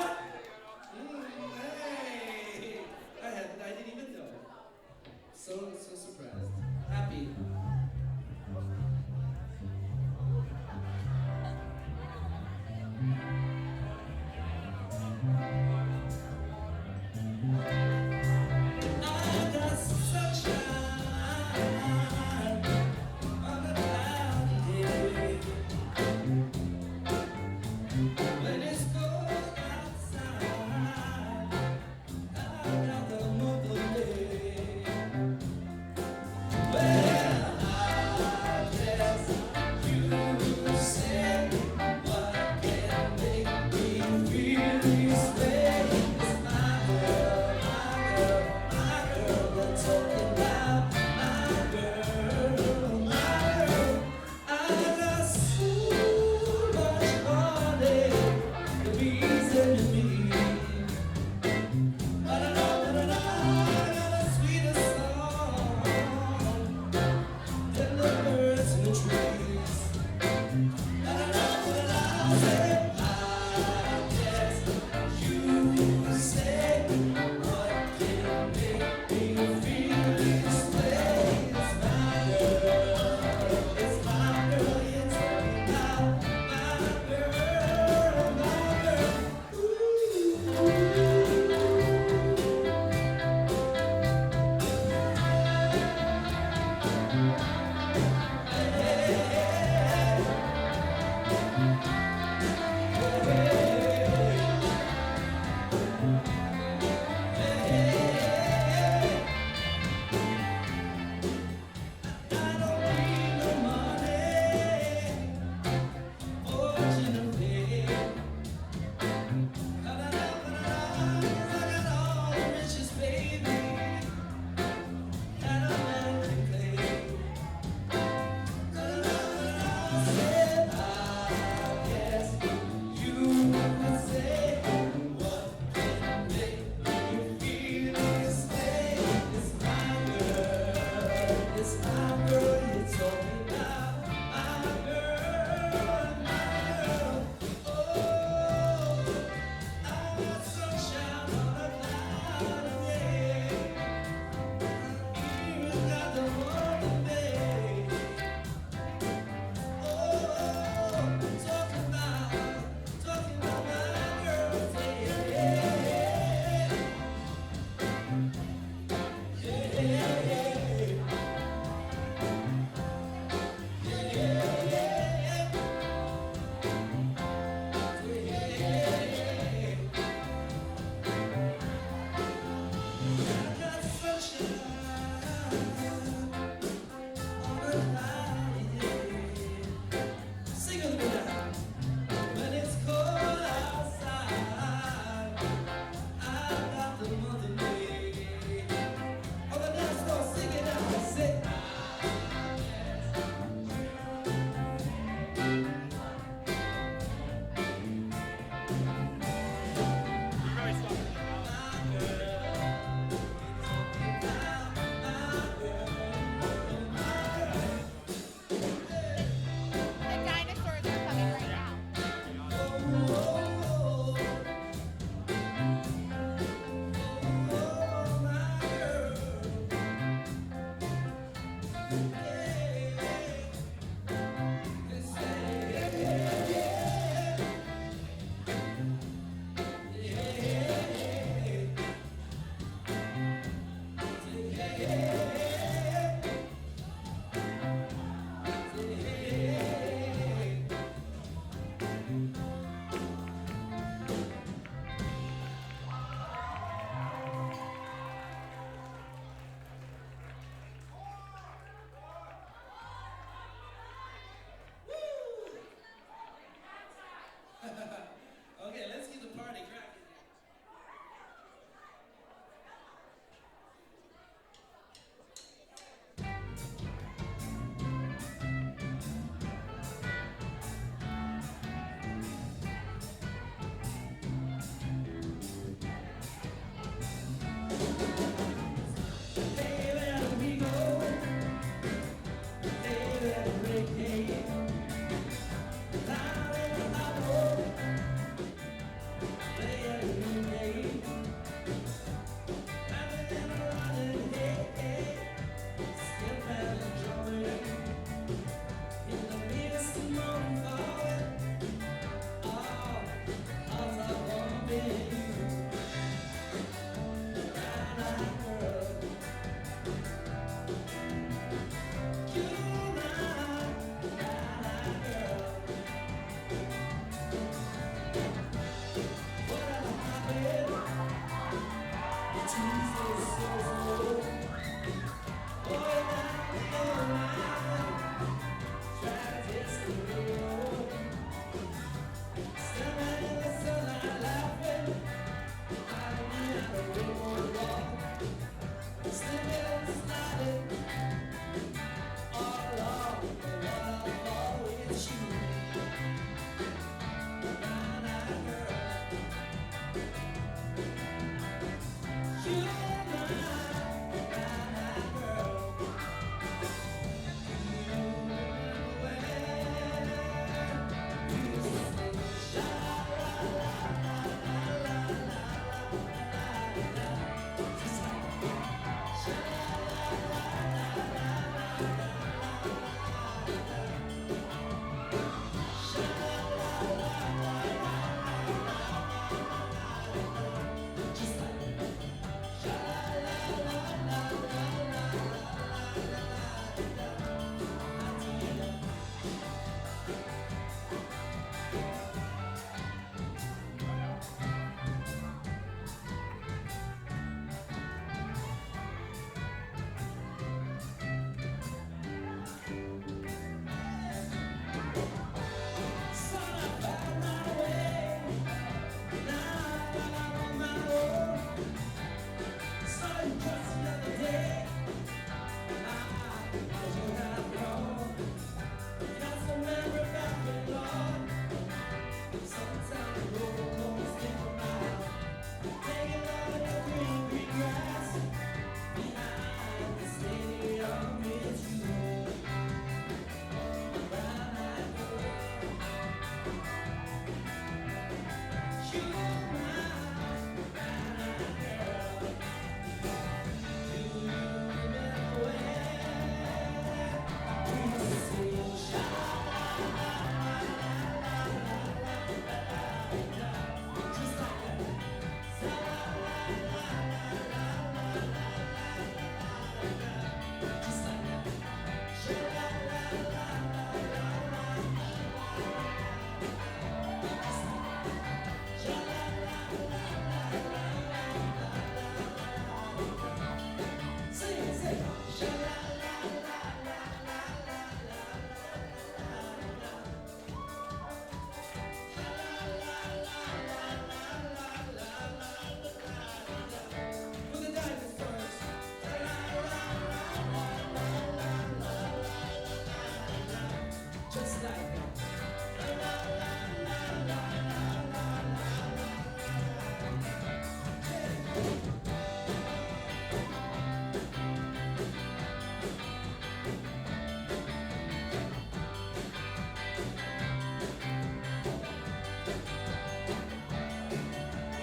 Hey! I didn't even know. So surprised. Happy. I got sunshine on a cloudy day. When it's cold outside, I got the mother day. Well,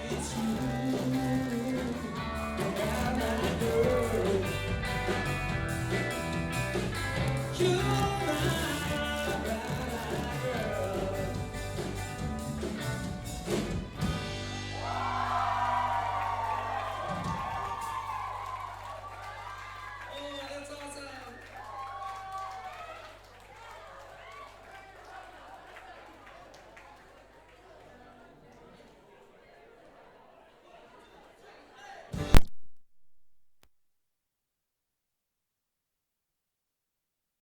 It's you, my girl.